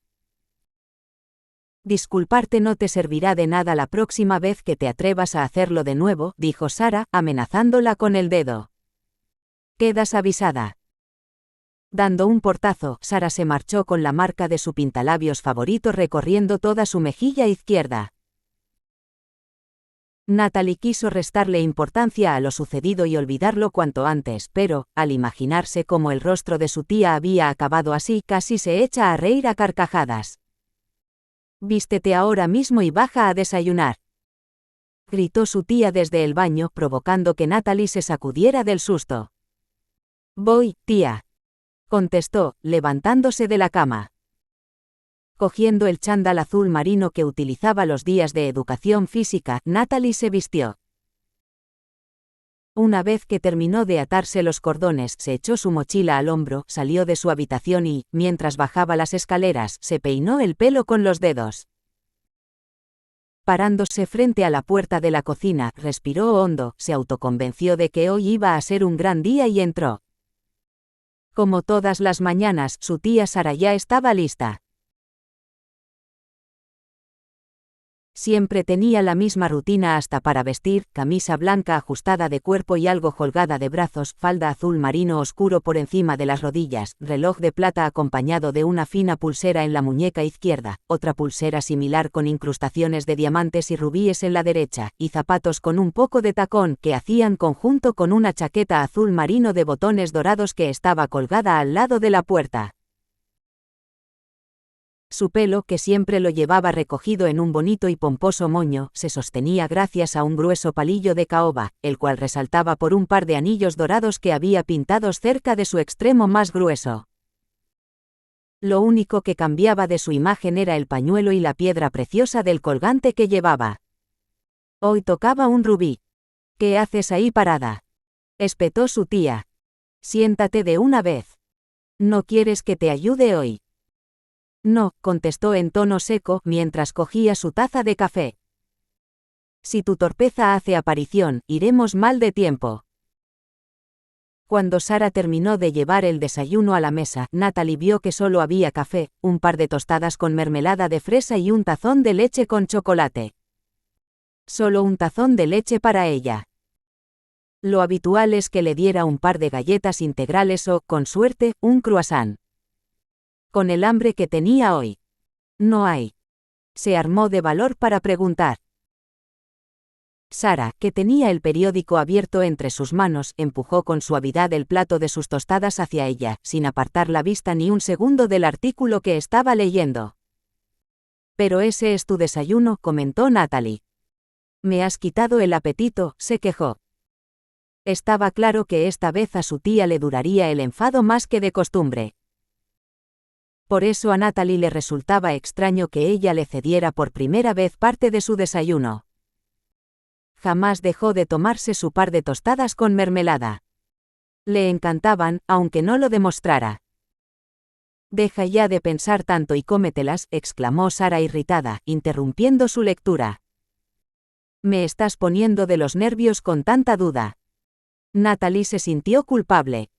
«Disculparte no te servirá de nada la próxima vez que te atrevas a hacerlo de nuevo», dijo Sara, amenazándola con el dedo. «Quedas avisada». Dando un portazo, Sara se marchó con la marca de su pintalabios favorito recorriendo toda su mejilla izquierda. Natalie quiso restarle importancia a lo sucedido y olvidarlo cuanto antes, pero, al imaginarse cómo el rostro de su tía había acabado así, casi se echa a reír a carcajadas. «Vístete ahora mismo y baja a desayunar», gritó su tía desde el baño, provocando que Natalie se sacudiera del susto. «Voy, tía», contestó, levantándose de la cama. Cogiendo el chándal azul marino que utilizaba los días de educación física, Natalie se vistió. Una vez que terminó de atarse los cordones, se echó su mochila al hombro, salió de su habitación y, mientras bajaba las escaleras, se peinó el pelo con los dedos. Parándose frente a la puerta de la cocina, respiró hondo, se autoconvenció de que hoy iba a ser un gran día y entró. Como todas las mañanas, su tía Sara ya estaba lista. Siempre tenía la misma rutina hasta para vestir, camisa blanca ajustada de cuerpo y algo holgada de brazos, falda azul marino oscuro por encima de las rodillas, reloj de plata acompañado de una fina pulsera en la muñeca izquierda, otra pulsera similar con incrustaciones de diamantes y rubíes en la derecha, y zapatos con un poco de tacón que hacían conjunto con una chaqueta azul marino de botones dorados que estaba colgada al lado de la puerta. Su pelo, que siempre lo llevaba recogido en un bonito y pomposo moño, se sostenía gracias a un grueso palillo de caoba, el cual resaltaba por un par de anillos dorados que había pintados cerca de su extremo más grueso. Lo único que cambiaba de su imagen era el pañuelo y la piedra preciosa del colgante que llevaba. Hoy tocaba un rubí. «¿Qué haces ahí parada?», espetó su tía. «Siéntate de una vez. ¿No quieres que te ayude hoy?». «No», contestó en tono seco, mientras cogía su taza de café. «Si tu torpeza hace aparición, iremos mal de tiempo». Cuando Sara terminó de llevar el desayuno a la mesa, Natalie vio que solo había café, un par de tostadas con mermelada de fresa y un tazón de leche con chocolate. Solo un tazón de leche para ella. Lo habitual es que le diera un par de galletas integrales o, con suerte, un croissant. Con el hambre que tenía hoy. «No hay». Se armó de valor para preguntar. Sara, que tenía el periódico abierto entre sus manos, empujó con suavidad el plato de sus tostadas hacia ella, sin apartar la vista ni un segundo del artículo que estaba leyendo. «Pero ese es tu desayuno», comentó Natalie. «Me has quitado el apetito», se quejó. Estaba claro que esta vez a su tía le duraría el enfado más que de costumbre. Por eso a Natalie le resultaba extraño que ella le cediera por primera vez parte de su desayuno. Jamás dejó de tomarse su par de tostadas con mermelada. Le encantaban, aunque no lo demostrara. «Deja ya de pensar tanto y cómetelas», exclamó Sara irritada, interrumpiendo su lectura. «Me estás poniendo de los nervios con tanta duda». Natalie se sintió culpable.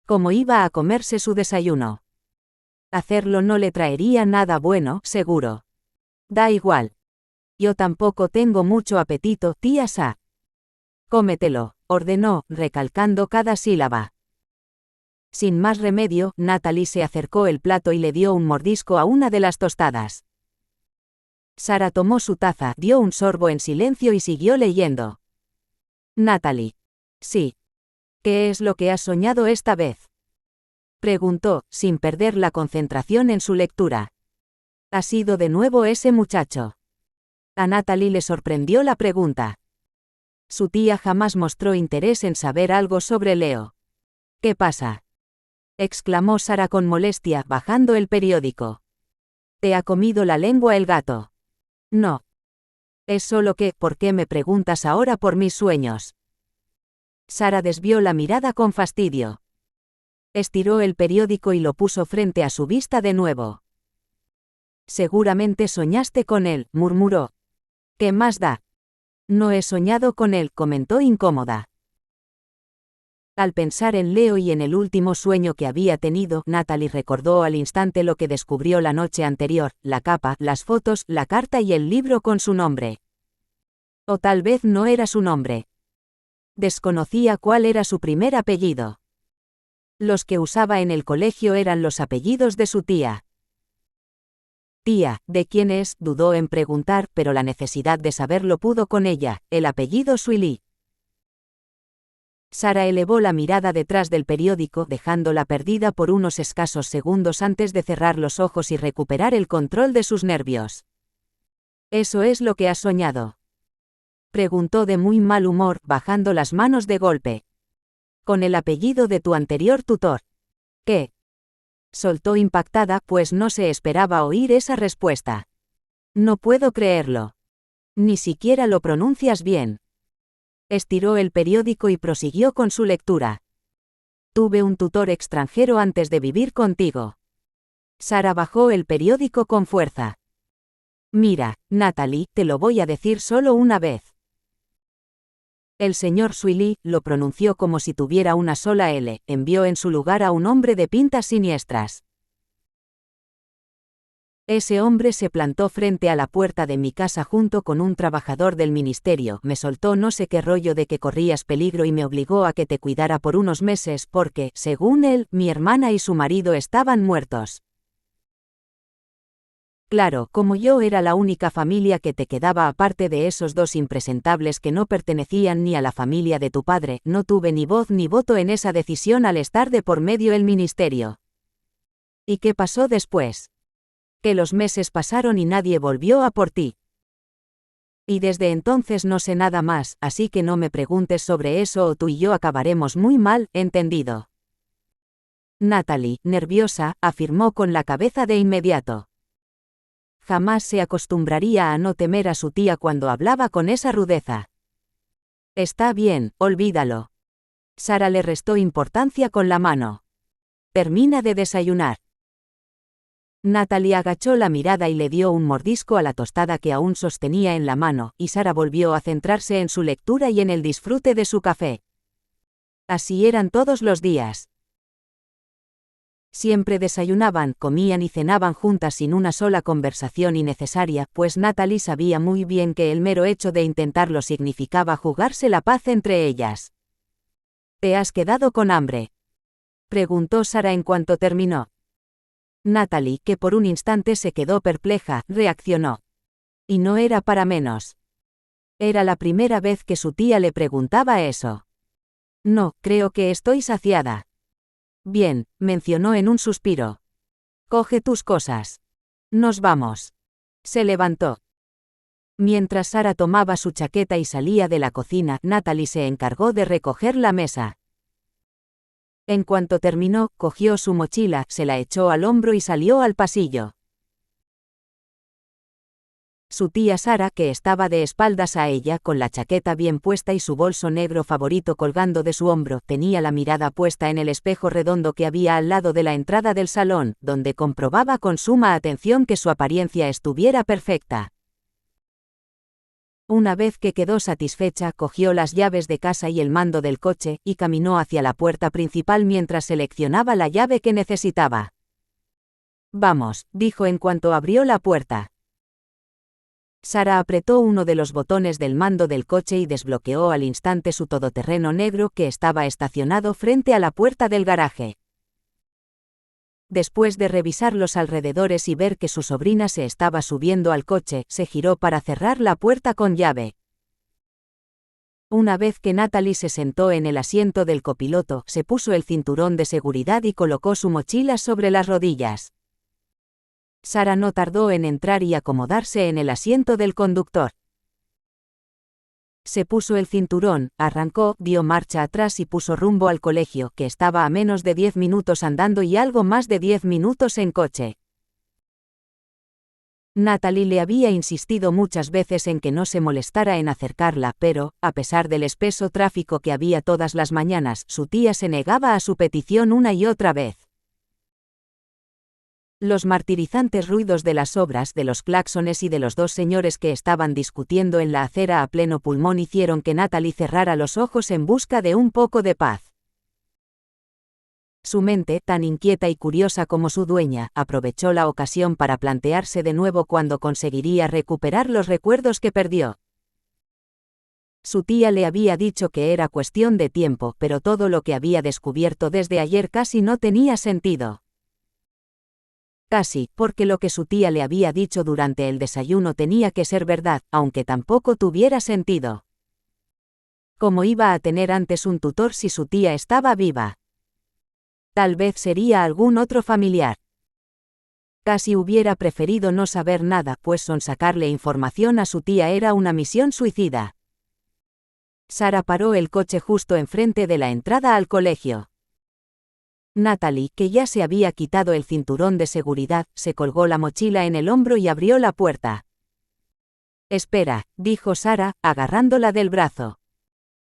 ¿Cómo iba a comerse su desayuno? Hacerlo no le traería nada bueno, seguro. Da igual. Yo tampoco tengo mucho apetito, tía Sa. Cómetelo, ordenó, recalcando cada sílaba. Sin más remedio, Natalie se acercó el plato y le dio un mordisco a una de las tostadas. Sara tomó su taza, dio un sorbo en silencio y siguió leyendo. Natalie. Sí. ¿Qué es lo que has soñado esta vez?, preguntó, sin perder la concentración en su lectura. ¿Ha sido de nuevo ese muchacho? A Natalie le sorprendió la pregunta. Su tía jamás mostró interés en saber algo sobre Leo. ¿Qué pasa?, exclamó Sara con molestia, bajando el periódico. ¿Te ha comido la lengua el gato? No. Es solo que, ¿por qué me preguntas ahora por mis sueños? Sara desvió la mirada con fastidio. Estiró el periódico y lo puso frente a su vista de nuevo. Seguramente soñaste con él, murmuró. ¿Qué más da? No he soñado con él, comentó incómoda. Al pensar en Leo y en el último sueño que había tenido, Natalie recordó al instante lo que descubrió la noche anterior, la capa, las fotos, la carta y el libro con su nombre. O tal vez no era su nombre. Desconocía cuál era su primer apellido. Los que usaba en el colegio eran los apellidos de su tía. Tía, ¿de quién es?, dudó en preguntar, pero la necesidad de saberlo pudo con ella, el apellido Suili. Sara elevó la mirada detrás del periódico, dejándola perdida por unos escasos segundos antes de cerrar los ojos y recuperar el control de sus nervios. ¿Eso es lo que has soñado?, preguntó de muy mal humor, bajando las manos de golpe. Con el apellido de tu anterior tutor. ¿Qué? Soltó impactada, pues no se esperaba oír esa respuesta. No puedo creerlo. Ni siquiera lo pronuncias bien. Estiró el periódico y prosiguió con su lectura. Tuve un tutor extranjero antes de vivir contigo. Sara bajó el periódico con fuerza. Mira, Natalie, te lo voy a decir solo una vez. El señor Suili, lo pronunció como si tuviera una sola L, envió en su lugar a un hombre de pintas siniestras. Ese hombre se plantó frente a la puerta de mi casa junto con un trabajador del ministerio, me soltó no sé qué rollo de que corrías peligro y me obligó a que te cuidara por unos meses porque, según él, mi hermana y su marido estaban muertos. Claro, como yo era la única familia que te quedaba aparte de esos dos impresentables que no pertenecían ni a la familia de tu padre, no tuve ni voz ni voto en esa decisión al estar de por medio el ministerio. ¿Y qué pasó después? Que los meses pasaron y nadie volvió a por ti. Y desde entonces no sé nada más, así que no me preguntes sobre eso o tú y yo acabaremos muy mal, ¿entendido? Natalie, nerviosa, afirmó con la cabeza de inmediato. Jamás se acostumbraría a no temer a su tía cuando hablaba con esa rudeza. Está bien, olvídalo. Sara le restó importancia con la mano. Termina de desayunar. Natalie agachó la mirada y le dio un mordisco a la tostada que aún sostenía en la mano, y Sara volvió a centrarse en su lectura y en el disfrute de su café. Así eran todos los días. Siempre desayunaban, comían y cenaban juntas sin una sola conversación innecesaria, pues Natalie sabía muy bien que el mero hecho de intentarlo significaba jugarse la paz entre ellas. ¿Te has quedado con hambre?, preguntó Sara en cuanto terminó. Natalie, que por un instante se quedó perpleja, reaccionó. Y no era para menos. Era la primera vez que su tía le preguntaba eso. No, creo que estoy saciada. Bien, mencionó en un suspiro. Coge tus cosas. Nos vamos. Se levantó. Mientras Sara tomaba su chaqueta y salía de la cocina, Natalie se encargó de recoger la mesa. En cuanto terminó, cogió su mochila, se la echó al hombro y salió al pasillo. Su tía Sara, que estaba de espaldas a ella, con la chaqueta bien puesta y su bolso negro favorito colgando de su hombro, tenía la mirada puesta en el espejo redondo que había al lado de la entrada del salón, donde comprobaba con suma atención que su apariencia estuviera perfecta. Una vez que quedó satisfecha, cogió las llaves de casa y el mando del coche, y caminó hacia la puerta principal mientras seleccionaba la llave que necesitaba. Vamos, dijo en cuanto abrió la puerta. Sara apretó uno de los botones del mando del coche y desbloqueó al instante su todoterreno negro que estaba estacionado frente a la puerta del garaje. Después de revisar los alrededores y ver que su sobrina se estaba subiendo al coche, se giró para cerrar la puerta con llave. Una vez que Natalie se sentó en el asiento del copiloto, se puso el cinturón de seguridad y colocó su mochila sobre las rodillas. Sara no tardó en entrar y acomodarse en el asiento del conductor. Se puso el cinturón, arrancó, dio marcha atrás y puso rumbo al colegio, que estaba a menos de 10 minutos andando y algo más de 10 minutos en coche. Natalie le había insistido muchas veces en que no se molestara en acercarla, pero, a pesar del espeso tráfico que había todas las mañanas, su tía se negaba a su petición una y otra vez. Los martirizantes ruidos de las obras, de los claxones y de los dos señores que estaban discutiendo en la acera a pleno pulmón hicieron que Natalie cerrara los ojos en busca de un poco de paz. Su mente, tan inquieta y curiosa como su dueña, aprovechó la ocasión para plantearse de nuevo cuándo conseguiría recuperar los recuerdos que perdió. Su tía le había dicho que era cuestión de tiempo, pero todo lo que había descubierto desde ayer casi no tenía sentido. Casi, porque lo que su tía le había dicho durante el desayuno tenía que ser verdad, aunque tampoco tuviera sentido. ¿Cómo iba a tener antes un tutor si su tía estaba viva? Tal vez sería algún otro familiar. Casi hubiera preferido no saber nada, pues sonsacarle información a su tía era una misión suicida. Sara paró el coche justo enfrente de la entrada al colegio. Natalie, que ya se había quitado el cinturón de seguridad, se colgó la mochila en el hombro y abrió la puerta. Espera, dijo Sara, agarrándola del brazo.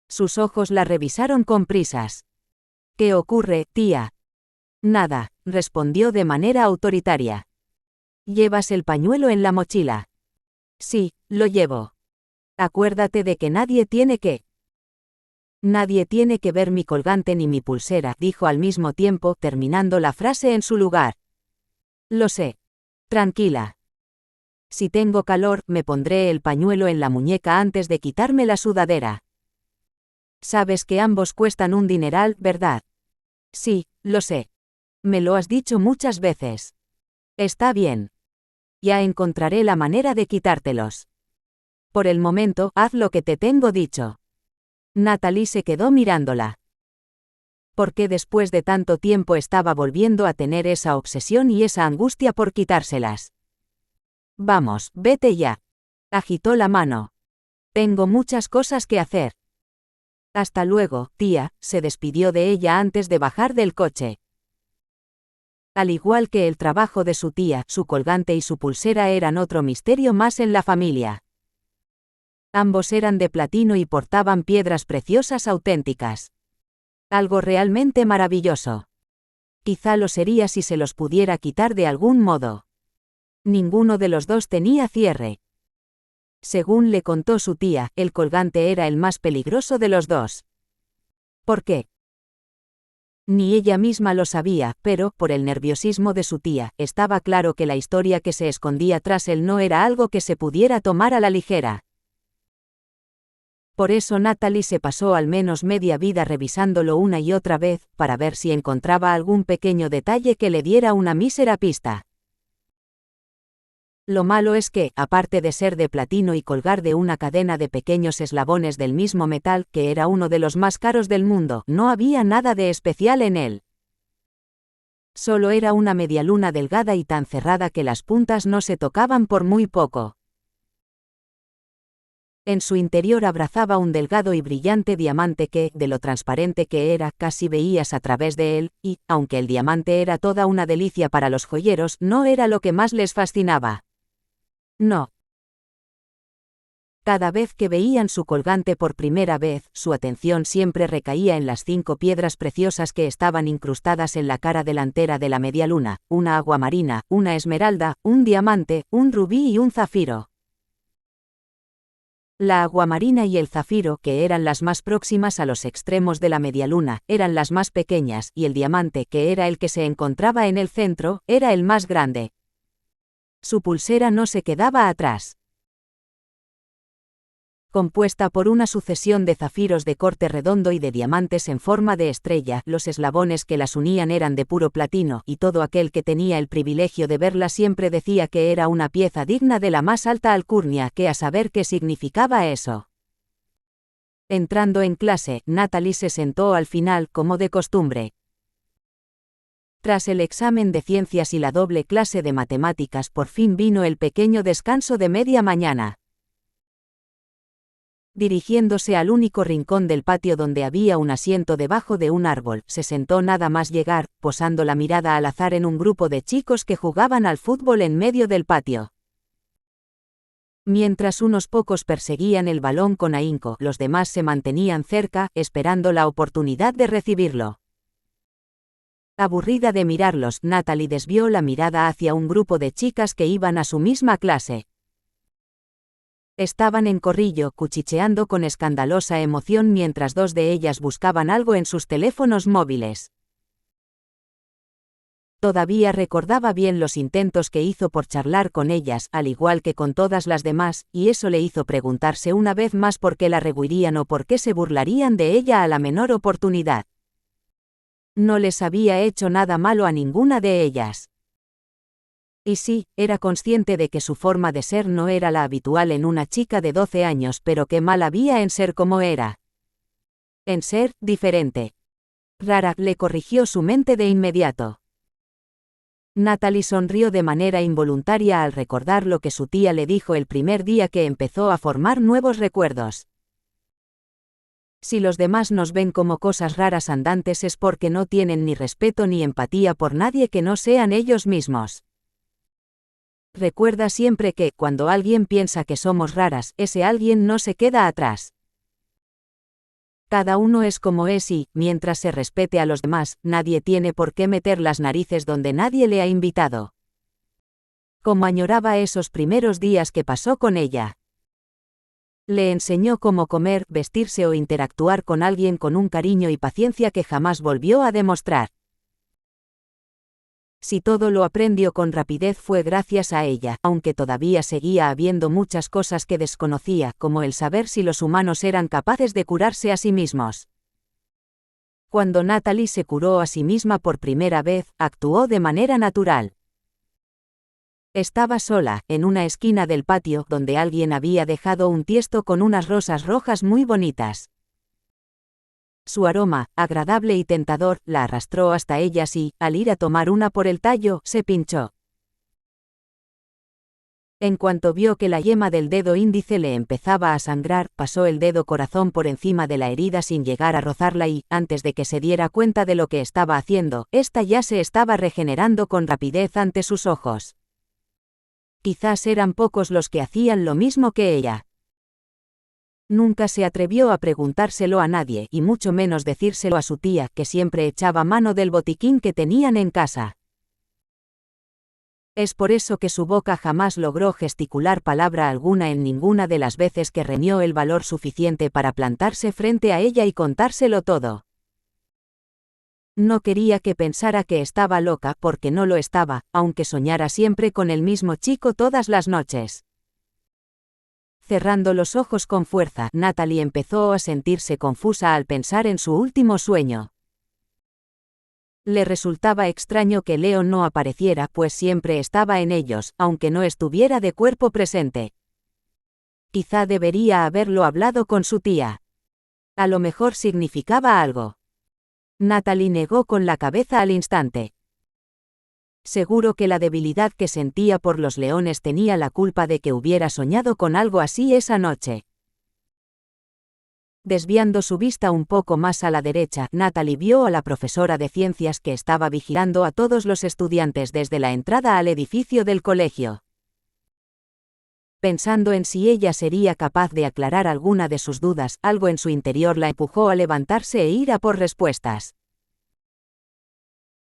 Sus ojos la revisaron con prisas. ¿Qué ocurre, tía? Nada, respondió de manera autoritaria. ¿Llevas el pañuelo en la mochila? Sí, lo llevo. Acuérdate de que nadie tiene que ver mi colgante ni mi pulsera, dijo al mismo tiempo, terminando la frase en su lugar. Lo sé. Tranquila. Si tengo calor, me pondré el pañuelo en la muñeca antes de quitarme la sudadera. Sabes que ambos cuestan un dineral, ¿verdad? Sí, lo sé. Me lo has dicho muchas veces. Está bien. Ya encontraré la manera de quitártelos. Por el momento, haz lo que te tengo dicho. Natalie se quedó mirándola. ¿Por qué después de tanto tiempo estaba volviendo a tener esa obsesión y esa angustia por quitárselas? Vamos, vete ya. Agitó la mano. Tengo muchas cosas que hacer. Hasta luego, tía, se despidió de ella antes de bajar del coche. Al igual que el trabajo de su tía, su colgante y su pulsera eran otro misterio más en la familia. Ambos eran de platino y portaban piedras preciosas auténticas. Algo realmente maravilloso. Quizá lo sería si se los pudiera quitar de algún modo. Ninguno de los dos tenía cierre. Según le contó su tía, el colgante era el más peligroso de los dos. ¿Por qué? Ni ella misma lo sabía, pero, por el nerviosismo de su tía, estaba claro que la historia que se escondía tras él no era algo que se pudiera tomar a la ligera. Por eso Natalie se pasó al menos media vida revisándolo una y otra vez, para ver si encontraba algún pequeño detalle que le diera una mísera pista. Lo malo es que, aparte de ser de platino y colgar de una cadena de pequeños eslabones del mismo metal, que era uno de los más caros del mundo, no había nada de especial en él. Solo era una medialuna delgada y tan cerrada que las puntas no se tocaban por muy poco. En su interior abrazaba un delgado y brillante diamante que, de lo transparente que era, casi veías a través de él, y, aunque el diamante era toda una delicia para los joyeros, no era lo que más les fascinaba. No. Cada vez que veían su colgante por primera vez, su atención siempre recaía en las 5 piedras preciosas que estaban incrustadas en la cara delantera de la medialuna, una aguamarina, una esmeralda, un diamante, un rubí y un zafiro. La aguamarina y el zafiro, que eran las más próximas a los extremos de la medialuna, eran las más pequeñas, y el diamante, que era el que se encontraba en el centro, era el más grande. Su pulsera no se quedaba atrás. Compuesta por una sucesión de zafiros de corte redondo y de diamantes en forma de estrella, los eslabones que las unían eran de puro platino, y todo aquel que tenía el privilegio de verla siempre decía que era una pieza digna de la más alta alcurnia, que a saber qué significaba eso. Entrando en clase, Natalie se sentó al final, como de costumbre. Tras el examen de ciencias y la doble clase de matemáticas, por fin vino el pequeño descanso de media mañana. Dirigiéndose al único rincón del patio donde había un asiento debajo de un árbol, se sentó nada más llegar, posando la mirada al azar en un grupo de chicos que jugaban al fútbol en medio del patio. Mientras unos pocos perseguían el balón con ahínco, los demás se mantenían cerca, esperando la oportunidad de recibirlo. Aburrida de mirarlos, Natalie desvió la mirada hacia un grupo de chicas que iban a su misma clase. Estaban en corrillo, cuchicheando con escandalosa emoción mientras 2 de ellas buscaban algo en sus teléfonos móviles. Todavía recordaba bien los intentos que hizo por charlar con ellas, al igual que con todas las demás, y eso le hizo preguntarse una vez más por qué la rehuirían o por qué se burlarían de ella a la menor oportunidad. No les había hecho nada malo a ninguna de ellas. Y sí, era consciente de que su forma de ser no era la habitual en una chica de 12 años, pero qué mal había en ser como era. En ser diferente. Rara, le corrigió su mente de inmediato. Natalie sonrió de manera involuntaria al recordar lo que su tía le dijo el primer día que empezó a formar nuevos recuerdos. Si los demás nos ven como cosas raras andantes es porque no tienen ni respeto ni empatía por nadie que no sean ellos mismos. Recuerda siempre que, cuando alguien piensa que somos raras, ese alguien no se queda atrás. Cada uno es como es y, mientras se respete a los demás, nadie tiene por qué meter las narices donde nadie le ha invitado. Como añoraba esos primeros días que pasó con ella. Le enseñó cómo comer, vestirse o interactuar con alguien con un cariño y paciencia que jamás volvió a demostrar. Si todo lo aprendió con rapidez fue gracias a ella, aunque todavía seguía habiendo muchas cosas que desconocía, como el saber si los humanos eran capaces de curarse a sí mismos. Cuando Natalie se curó a sí misma por primera vez, actuó de manera natural. Estaba sola, en una esquina del patio, donde alguien había dejado un tiesto con unas rosas rojas muy bonitas. Su aroma, agradable y tentador, la arrastró hasta ellas y, al ir a tomar una por el tallo, se pinchó. En cuanto vio que la yema del dedo índice le empezaba a sangrar, pasó el dedo corazón por encima de la herida sin llegar a rozarla y, antes de que se diera cuenta de lo que estaba haciendo, ésta ya se estaba regenerando con rapidez ante sus ojos. Quizás eran pocos los que hacían lo mismo que ella. Nunca se atrevió a preguntárselo a nadie, y mucho menos decírselo a su tía, que siempre echaba mano del botiquín que tenían en casa. Es por eso que su boca jamás logró gesticular palabra alguna en ninguna de las veces que reunió el valor suficiente para plantarse frente a ella y contárselo todo. No quería que pensara que estaba loca, porque no lo estaba, aunque soñara siempre con el mismo chico todas las noches. Cerrando los ojos con fuerza, Natalie empezó a sentirse confusa al pensar en su último sueño. Le resultaba extraño que Leo no apareciera, pues siempre estaba en ellos, aunque no estuviera de cuerpo presente. Quizá debería haberlo hablado con su tía. A lo mejor significaba algo. Natalie negó con la cabeza al instante. Seguro que la debilidad que sentía por los leones tenía la culpa de que hubiera soñado con algo así esa noche. Desviando su vista un poco más a la derecha, Natalie vio a la profesora de ciencias que estaba vigilando a todos los estudiantes desde la entrada al edificio del colegio. Pensando en si ella sería capaz de aclarar alguna de sus dudas, algo en su interior la empujó a levantarse e ir a por respuestas.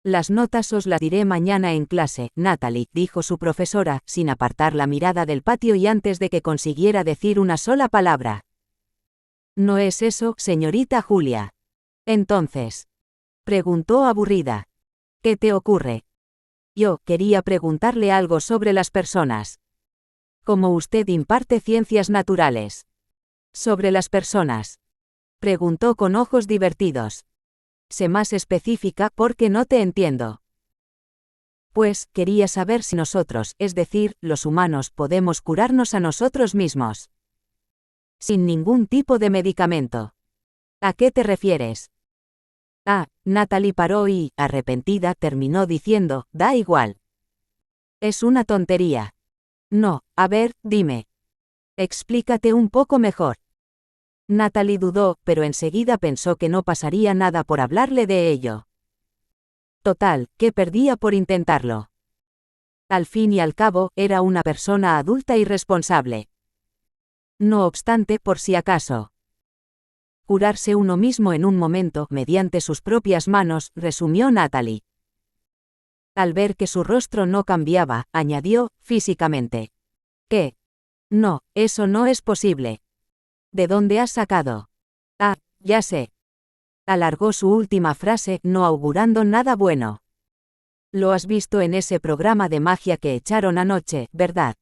Las notas os las diré mañana en clase, Natalie, dijo su profesora, sin apartar la mirada del patio y antes de que consiguiera decir una sola palabra. ¿No es eso, señorita Julia? Entonces, preguntó aburrida. ¿Qué te ocurre? Yo quería preguntarle algo sobre las personas. Como usted imparte ciencias naturales. ¿Sobre las personas? Preguntó con ojos divertidos. Sé más específica porque no te entiendo. Pues, quería saber si nosotros, es decir, los humanos, podemos curarnos a nosotros mismos. Sin ningún tipo de medicamento. ¿A qué te refieres? Natalie paró y, arrepentida, terminó diciendo, da igual. Es una tontería. No, a ver, dime. Explícate un poco mejor. Natalie dudó, pero enseguida pensó que no pasaría nada por hablarle de ello. Total, ¿qué perdía por intentarlo? Al fin y al cabo, era una persona adulta y responsable. No obstante, por si acaso. Curarse uno mismo en un momento, mediante sus propias manos, resumió Natalie. Al ver que su rostro no cambiaba, añadió, físicamente. ¿Qué? No, eso no es posible. ¿De dónde has sacado? Ya sé. Alargó su última frase, no augurando nada bueno. Lo has visto en ese programa de magia que echaron anoche, ¿verdad?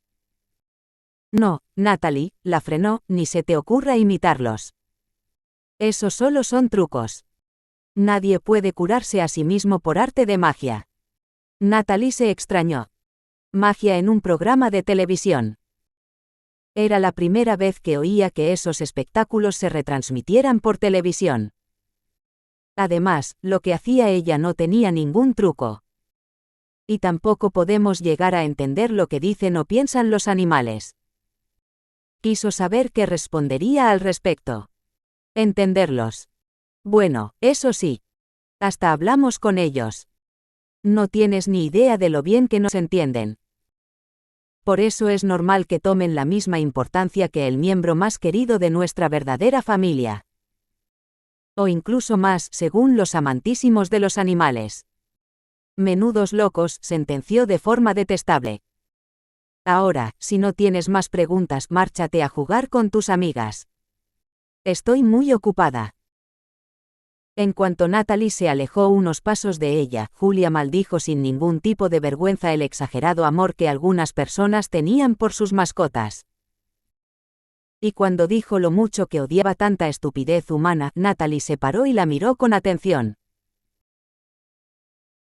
No, Natalie, la frenó, ni se te ocurra imitarlos. Eso solo son trucos. Nadie puede curarse a sí mismo por arte de magia. Natalie se extrañó. Magia en un programa de televisión. Era la primera vez que oía que esos espectáculos se retransmitieran por televisión. Además, lo que hacía ella no tenía ningún truco. Y tampoco podemos llegar a entender lo que dicen o piensan los animales. Quiso saber qué respondería al respecto. Entenderlos. Bueno, eso sí. Hasta hablamos con ellos. No tienes ni idea de lo bien que nos entienden. Por eso es normal que tomen la misma importancia que el miembro más querido de nuestra verdadera familia. O incluso más, según los amantísimos de los animales. Menudos locos, sentenció de forma detestable. Ahora, si no tienes más preguntas, márchate a jugar con tus amigas. Estoy muy ocupada. En cuanto Natalie se alejó unos pasos de ella, Julia maldijo sin ningún tipo de vergüenza el exagerado amor que algunas personas tenían por sus mascotas. Y cuando dijo lo mucho que odiaba tanta estupidez humana, Natalie se paró y la miró con atención.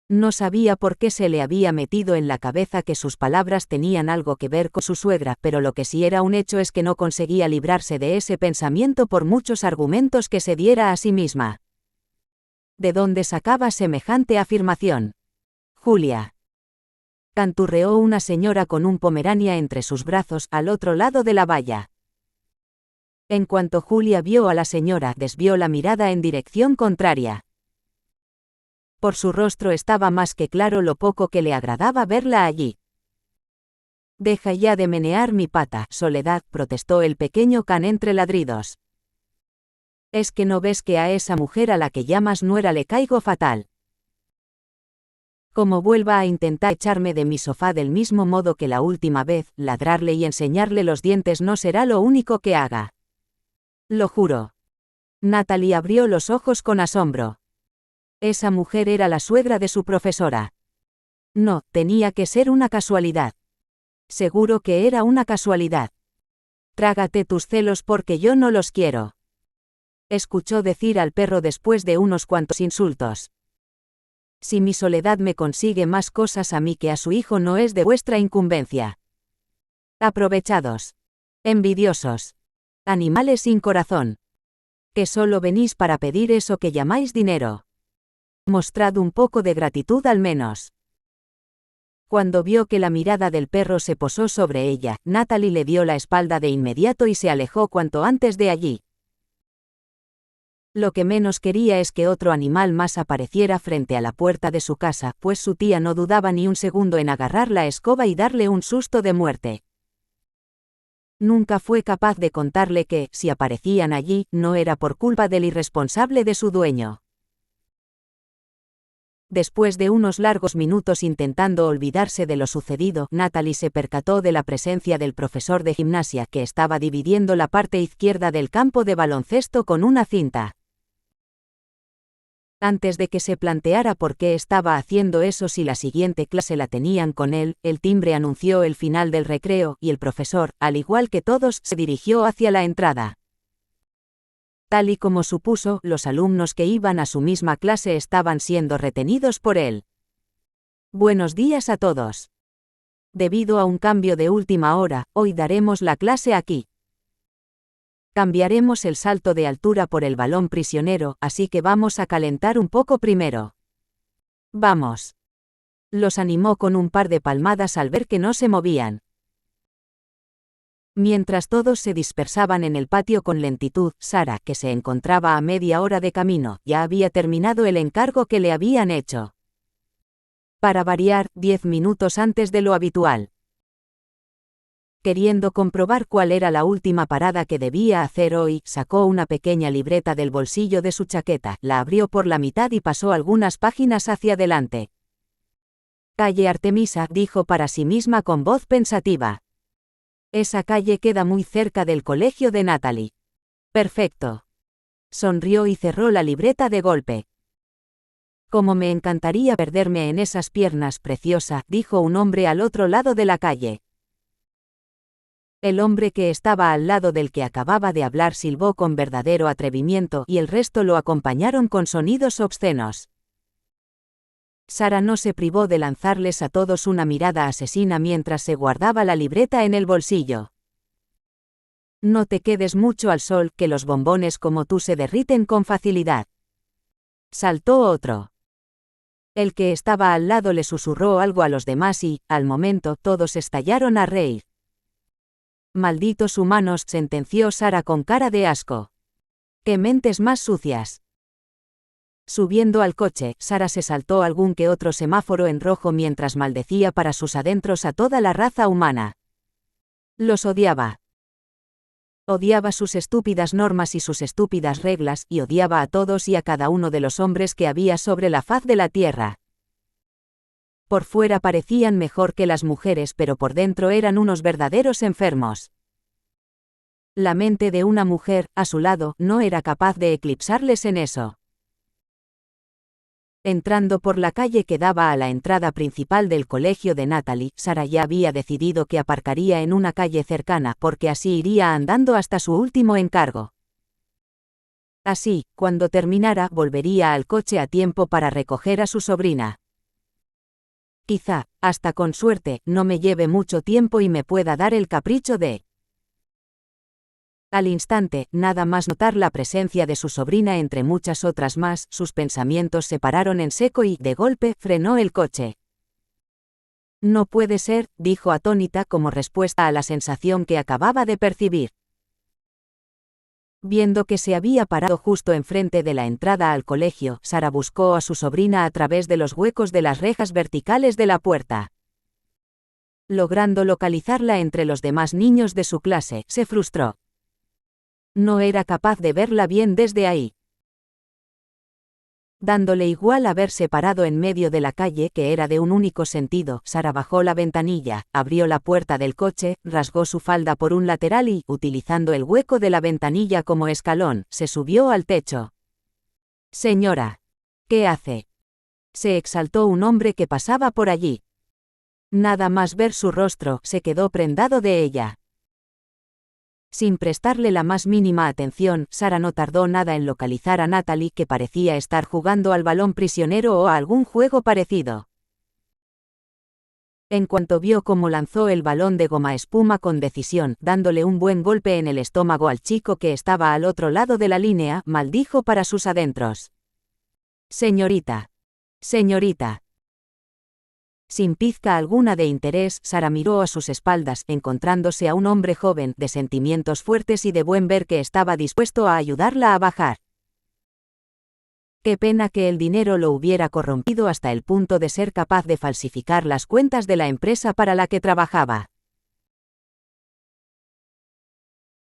No sabía por qué se le había metido en la cabeza que sus palabras tenían algo que ver con su suegra, pero lo que sí era un hecho es que no conseguía librarse de ese pensamiento por muchos argumentos que se diera a sí misma. ¿De dónde sacaba semejante afirmación? Julia. Canturreó una señora con un pomerania entre sus brazos, al otro lado de la valla. En cuanto Julia vio a la señora, desvió la mirada en dirección contraria. Por su rostro estaba más que claro lo poco que le agradaba verla allí. Deja ya de menear mi pata, Soledad, protestó el pequeño can entre ladridos. ¿Es que no ves que a esa mujer a la que llamas nuera le caigo fatal? Como vuelva a intentar echarme de mi sofá del mismo modo que la última vez, ladrarle y enseñarle los dientes no será lo único que haga. Lo juro. Natalie abrió los ojos con asombro. Esa mujer era la suegra de su profesora. No, tenía que ser una casualidad. Seguro que era una casualidad. Trágate tus celos porque yo no los quiero. Escuchó decir al perro después de unos cuantos insultos. Si mi soledad me consigue más cosas a mí que a su hijo, no es de vuestra incumbencia. Aprovechados. Envidiosos. Animales sin corazón. Que solo venís para pedir eso que llamáis dinero. Mostrad un poco de gratitud al menos. Cuando vio que la mirada del perro se posó sobre ella, Natalie le dio la espalda de inmediato y se alejó cuanto antes de allí. Lo que menos quería es que otro animal más apareciera frente a la puerta de su casa, pues su tía no dudaba ni un segundo en agarrar la escoba y darle un susto de muerte. Nunca fue capaz de contarle que, si aparecían allí, no era por culpa del irresponsable de su dueño. Después de unos largos minutos intentando olvidarse de lo sucedido, Natalie se percató de la presencia del profesor de gimnasia, que estaba dividiendo la parte izquierda del campo de baloncesto con una cinta. Antes de que se planteara por qué estaba haciendo eso si la siguiente clase la tenían con él, el timbre anunció el final del recreo, y el profesor, al igual que todos, se dirigió hacia la entrada. Tal y como supuso, los alumnos que iban a su misma clase estaban siendo retenidos por él. Buenos días a todos. Debido a un cambio de última hora, hoy daremos la clase aquí. Cambiaremos el salto de altura por el balón prisionero, así que vamos a calentar un poco primero. Vamos. Los animó con un par de palmadas al ver que no se movían. Mientras todos se dispersaban en el patio con lentitud, Sara, que se encontraba a media hora de camino, ya había terminado el encargo que le habían hecho. Para variar, 10 minutos antes de lo habitual. Queriendo comprobar cuál era la última parada que debía hacer hoy, sacó una pequeña libreta del bolsillo de su chaqueta, la abrió por la mitad y pasó algunas páginas hacia adelante. Calle Artemisa, dijo para sí misma con voz pensativa. Esa calle queda muy cerca del colegio de Natalie. Perfecto. Sonrió y cerró la libreta de golpe. Cómo me encantaría perderme en esas piernas, preciosa, dijo un hombre al otro lado de la calle. El hombre que estaba al lado del que acababa de hablar silbó con verdadero atrevimiento y el resto lo acompañaron con sonidos obscenos. Sara no se privó de lanzarles a todos una mirada asesina mientras se guardaba la libreta en el bolsillo. No te quedes mucho al sol, que los bombones como tú se derriten con facilidad. Saltó otro. El que estaba al lado le susurró algo a los demás y, al momento, todos estallaron a reír. Malditos humanos, sentenció Sara con cara de asco. ¡Qué mentes más sucias! Subiendo al coche, Sara se saltó algún que otro semáforo en rojo mientras maldecía para sus adentros a toda la raza humana. Los odiaba. Odiaba sus estúpidas normas y sus estúpidas reglas, y odiaba a todos y a cada uno de los hombres que había sobre la faz de la tierra. Por fuera parecían mejor que las mujeres, pero por dentro eran unos verdaderos enfermos. La mente de una mujer, a su lado, no era capaz de eclipsarles en eso. Entrando por la calle que daba a la entrada principal del colegio de Natalie, Sara ya había decidido que aparcaría en una calle cercana, porque así iría andando hasta su último encargo. Así, cuando terminara, volvería al coche a tiempo para recoger a su sobrina. Quizá, hasta con suerte, no me lleve mucho tiempo y me pueda dar el capricho de... Al instante, nada más notar la presencia de su sobrina entre muchas otras más, sus pensamientos se pararon en seco y, de golpe, frenó el coche. No puede ser, dijo atónita como respuesta a la sensación que acababa de percibir. Viendo que se había parado justo enfrente de la entrada al colegio, Sara buscó a su sobrina a través de los huecos de las rejas verticales de la puerta. Logrando localizarla entre los demás niños de su clase, se frustró. No era capaz de verla bien desde ahí. Dándole igual haberse parado en medio de la calle, que era de un único sentido, Sara bajó la ventanilla, abrió la puerta del coche, rasgó su falda por un lateral y, utilizando el hueco de la ventanilla como escalón, se subió al techo. «Señora, ¿qué hace?», se exaltó un hombre que pasaba por allí. Nada más ver su rostro, se quedó prendado de ella. Sin prestarle la más mínima atención, Sara no tardó nada en localizar a Natalie, que parecía estar jugando al balón prisionero o a algún juego parecido. En cuanto vio cómo lanzó el balón de goma espuma con decisión, dándole un buen golpe en el estómago al chico que estaba al otro lado de la línea, maldijo para sus adentros. «Señorita. Señorita». Sin pizca alguna de interés, Sara miró a sus espaldas, encontrándose a un hombre joven, de sentimientos fuertes y de buen ver, que estaba dispuesto a ayudarla a bajar. Qué pena que el dinero lo hubiera corrompido hasta el punto de ser capaz de falsificar las cuentas de la empresa para la que trabajaba.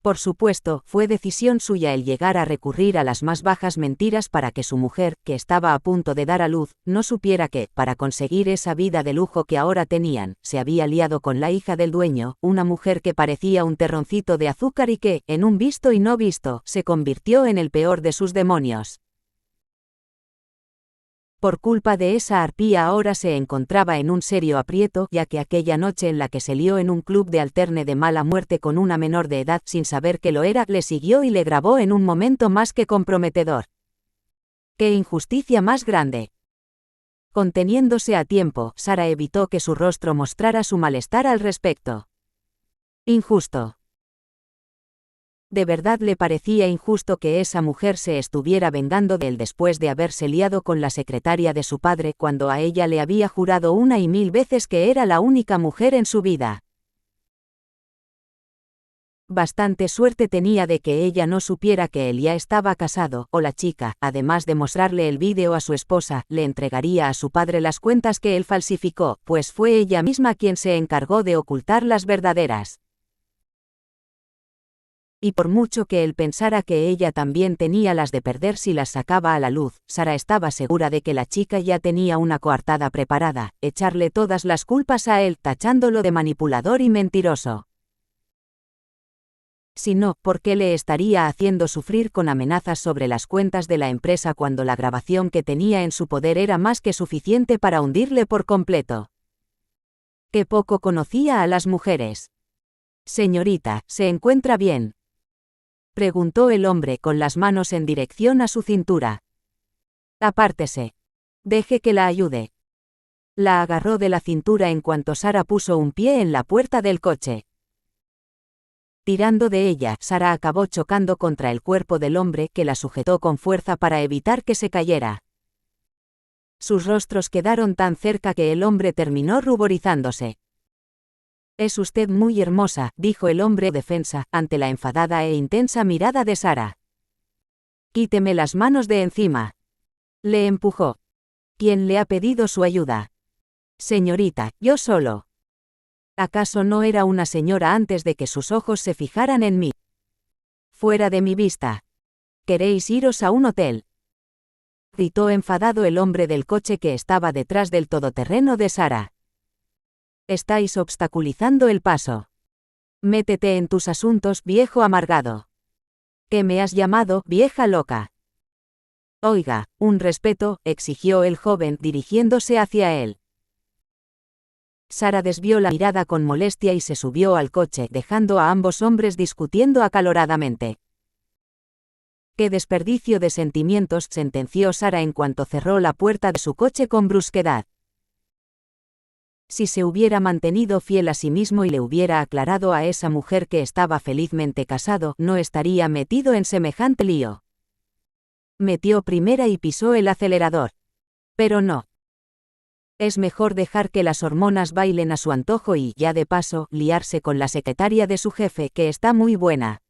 Por supuesto, fue decisión suya el llegar a recurrir a las más bajas mentiras para que su mujer, que estaba a punto de dar a luz, no supiera que, para conseguir esa vida de lujo que ahora tenían, se había liado con la hija del dueño, una mujer que parecía un terroncito de azúcar y que, en un visto y no visto, se convirtió en el peor de sus demonios. Por culpa de esa arpía ahora se encontraba en un serio aprieto, ya que aquella noche en la que se lió en un club de alterne de mala muerte con una menor de edad sin saber que lo era, le siguió y le grabó en un momento más que comprometedor. ¡Qué injusticia más grande! Conteniéndose a tiempo, Sara evitó que su rostro mostrara su malestar al respecto. Injusto. De verdad le parecía injusto que esa mujer se estuviera vengando de él después de haberse liado con la secretaria de su padre, cuando a ella le había jurado una y mil veces que era la única mujer en su vida. Bastante suerte tenía de que ella no supiera que él ya estaba casado, o la chica, además de mostrarle el vídeo a su esposa, le entregaría a su padre las cuentas que él falsificó, pues fue ella misma quien se encargó de ocultar las verdaderas. Y por mucho que él pensara que ella también tenía las de perder si las sacaba a la luz, Sara estaba segura de que la chica ya tenía una coartada preparada, echarle todas las culpas a él, tachándolo de manipulador y mentiroso. Si no, ¿por qué le estaría haciendo sufrir con amenazas sobre las cuentas de la empresa cuando la grabación que tenía en su poder era más que suficiente para hundirle por completo? Qué poco conocía a las mujeres. «Señorita, ¿se encuentra bien?», preguntó el hombre con las manos en dirección a su cintura. «Apártese. Deje que la ayude». La agarró de la cintura en cuanto Sara puso un pie en la puerta del coche. Tirando de ella, Sara acabó chocando contra el cuerpo del hombre, que la sujetó con fuerza para evitar que se cayera. Sus rostros quedaron tan cerca que el hombre terminó ruborizándose. «Es usted muy hermosa», dijo el hombre defensa, ante la enfadada e intensa mirada de Sara. «Quíteme las manos de encima». Le empujó. «¿Quién le ha pedido su ayuda?» «Señorita, yo solo». ¿Acaso no era una señora antes de que sus ojos se fijaran en mí? «Fuera de mi vista. ¿Queréis iros a un hotel?», gritó enfadado el hombre del coche que estaba detrás del todoterreno de Sara. «Estáis obstaculizando el paso. Métete en tus asuntos, viejo amargado». «¿Qué me has llamado, vieja loca?» «Oiga, un respeto», exigió el joven, dirigiéndose hacia él. Sara desvió la mirada con molestia y se subió al coche, dejando a ambos hombres discutiendo acaloradamente. «Qué desperdicio de sentimientos», sentenció Sara en cuanto cerró la puerta de su coche con brusquedad. Si se hubiera mantenido fiel a sí mismo y le hubiera aclarado a esa mujer que estaba felizmente casado, no estaría metido en semejante lío. Metió primera y pisó el acelerador. Pero no. Es mejor dejar que las hormonas bailen a su antojo y, ya de paso, liarse con la secretaria de su jefe, que está muy buena.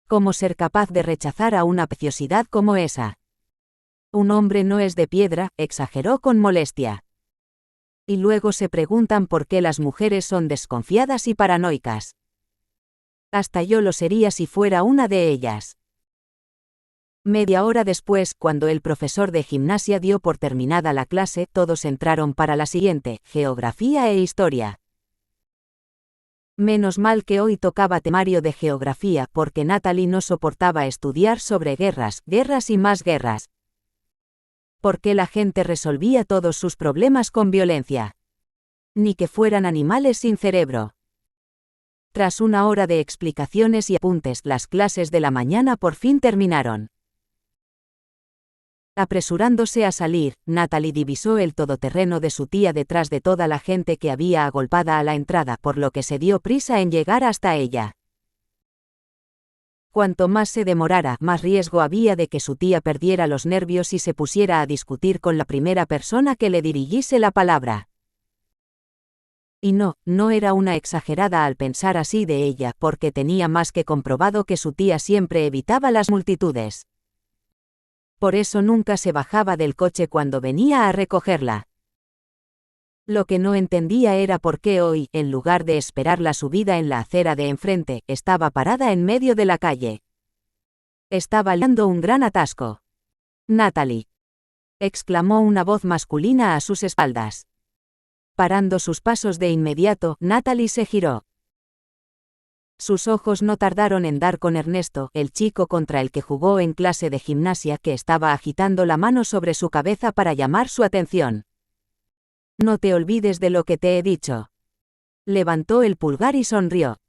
¿Cómo ser capaz de rechazar a una preciosidad como esa? Un hombre no es de piedra, exageró con molestia. Y luego se preguntan por qué las mujeres son desconfiadas y paranoicas. Hasta yo lo sería si fuera una de ellas. Media hora después, cuando el profesor de gimnasia dio por terminada la clase, todos entraron para la siguiente, geografía e historia. Menos mal que hoy tocaba temario de geografía, porque Natalie no soportaba estudiar sobre guerras, guerras y más guerras. ¿Por qué la gente resolvía todos sus problemas con violencia? Ni que fueran animales sin cerebro. Tras una hora de explicaciones y apuntes, las clases de la mañana por fin terminaron. Apresurándose a salir, Natalie divisó el todoterreno de su tía detrás de toda la gente que había agolpada a la entrada, por lo que se dio prisa en llegar hasta ella. Cuanto más se demorara, más riesgo había de que su tía perdiera los nervios y se pusiera a discutir con la primera persona que le dirigiese la palabra. Y no era una exagerada al pensar así de ella, porque tenía más que comprobado que su tía siempre evitaba las multitudes. Por eso nunca se bajaba del coche cuando venía a recogerla. Lo que no entendía era por qué hoy, en lugar de esperar la subida en la acera de enfrente, estaba parada en medio de la calle. Estaba liando un gran atasco. «Natalie», exclamó una voz masculina a sus espaldas. Parando sus pasos de inmediato, Natalie se giró. Sus ojos no tardaron en dar con Ernesto, el chico contra el que jugó en clase de gimnasia, que estaba agitando la mano sobre su cabeza para llamar su atención. «No te olvides de lo que te he dicho». Levantó el pulgar y sonrió.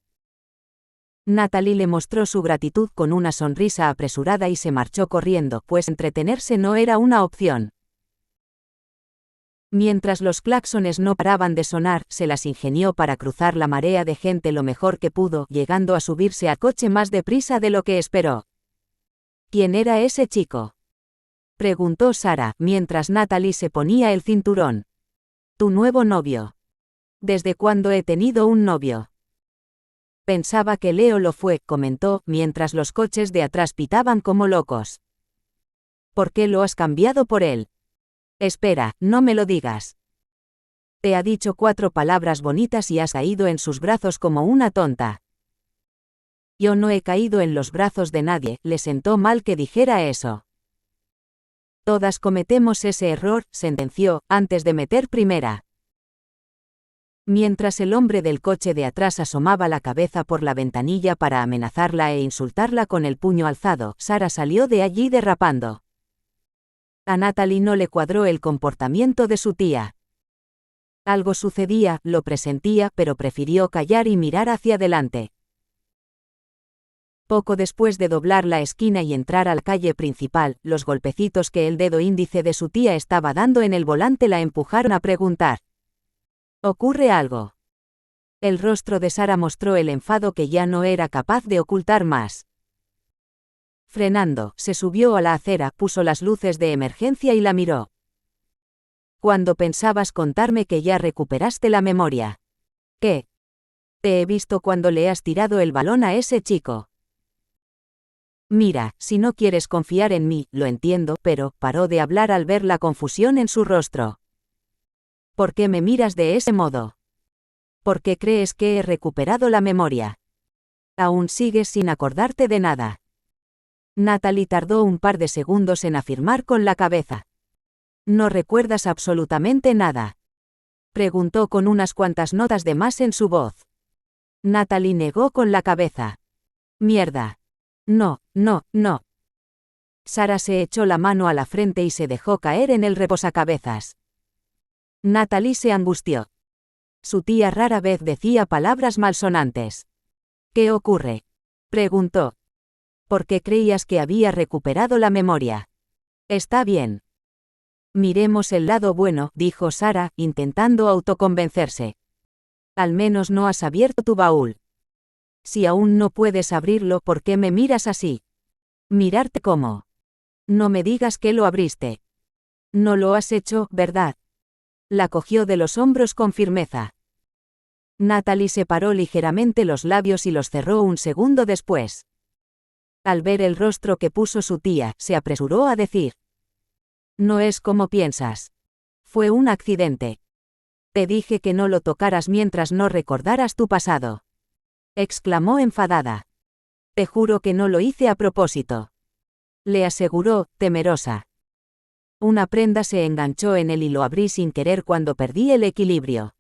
Natalie le mostró su gratitud con una sonrisa apresurada y se marchó corriendo, pues entretenerse no era una opción. Mientras los claxones no paraban de sonar, se las ingenió para cruzar la marea de gente lo mejor que pudo, llegando a subirse al coche más deprisa de lo que esperó. «¿Quién era ese chico?», preguntó Sara, mientras Natalie se ponía el cinturón. «Tu nuevo novio». «¿Desde cuándo he tenido un novio?». «Pensaba que Leo lo fue», comentó, mientras los coches de atrás pitaban como locos. «¿Por qué lo has cambiado por él?». «Espera, no me lo digas». «Te ha dicho 4 palabras bonitas y has caído en sus brazos como una tonta». «Yo no he caído en los brazos de nadie», le sentó mal que dijera eso. «Todas cometemos ese error», sentenció, antes de meter primera. Mientras el hombre del coche de atrás asomaba la cabeza por la ventanilla para amenazarla e insultarla con el puño alzado, Sara salió de allí derrapando. A Natalie no le cuadró el comportamiento de su tía. Algo sucedía, lo presentía, pero prefirió callar y mirar hacia adelante. Poco después de doblar la esquina y entrar a la calle principal, los golpecitos que el dedo índice de su tía estaba dando en el volante la empujaron a preguntar: «¿Ocurre algo?». El rostro de Sara mostró el enfado que ya no era capaz de ocultar más. Frenando, se subió a la acera, puso las luces de emergencia y la miró. «¿Cuándo pensabas contarme que ya recuperaste la memoria?». «¿Qué?». «Te he visto cuando le has tirado el balón a ese chico». «Mira, si no quieres confiar en mí, lo entiendo», pero paró de hablar al ver la confusión en su rostro. «¿Por qué me miras de ese modo? ¿Por qué crees que he recuperado la memoria? Aún sigues sin acordarte de nada». Natalie tardó un par de segundos en afirmar con la cabeza. «¿No recuerdas absolutamente nada?», preguntó con unas cuantas notas de más en su voz. Natalie negó con la cabeza. «Mierda. No». Sara se echó la mano a la frente y se dejó caer en el reposacabezas. Natalie se angustió. Su tía rara vez decía palabras malsonantes. «¿Qué ocurre?», preguntó. «¿Por qué creías que había recuperado la memoria?». «Está bien. Miremos el lado bueno», dijo Sara, intentando autoconvencerse. «Al menos no has abierto tu baúl. Si aún no puedes abrirlo, ¿por qué me miras así?». «¿Mirarte cómo?». «No me digas que lo abriste. No lo has hecho, ¿verdad?». La cogió de los hombros con firmeza. Natalie separó ligeramente los labios y los cerró un segundo después. Al ver el rostro que puso su tía, se apresuró a decir: «No es como piensas. Fue un accidente. Te dije que no lo tocaras mientras no recordaras tu pasado», exclamó enfadada. «Te juro que no lo hice a propósito», le aseguró, temerosa. «Una prenda se enganchó en él y lo abrí sin querer cuando perdí el equilibrio».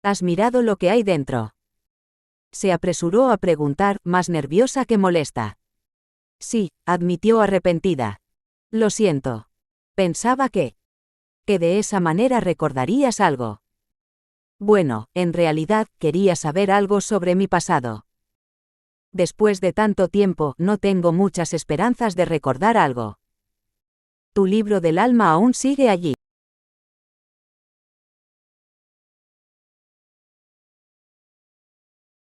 «¿Has mirado lo que hay dentro?», se apresuró a preguntar, más nerviosa que molesta. «Sí», admitió arrepentida. «Lo siento. Pensaba que de esa manera recordarías algo». Bueno, en realidad, quería saber algo sobre mi pasado. Después de tanto tiempo, no tengo muchas esperanzas de recordar algo. Tu libro del alma aún sigue allí.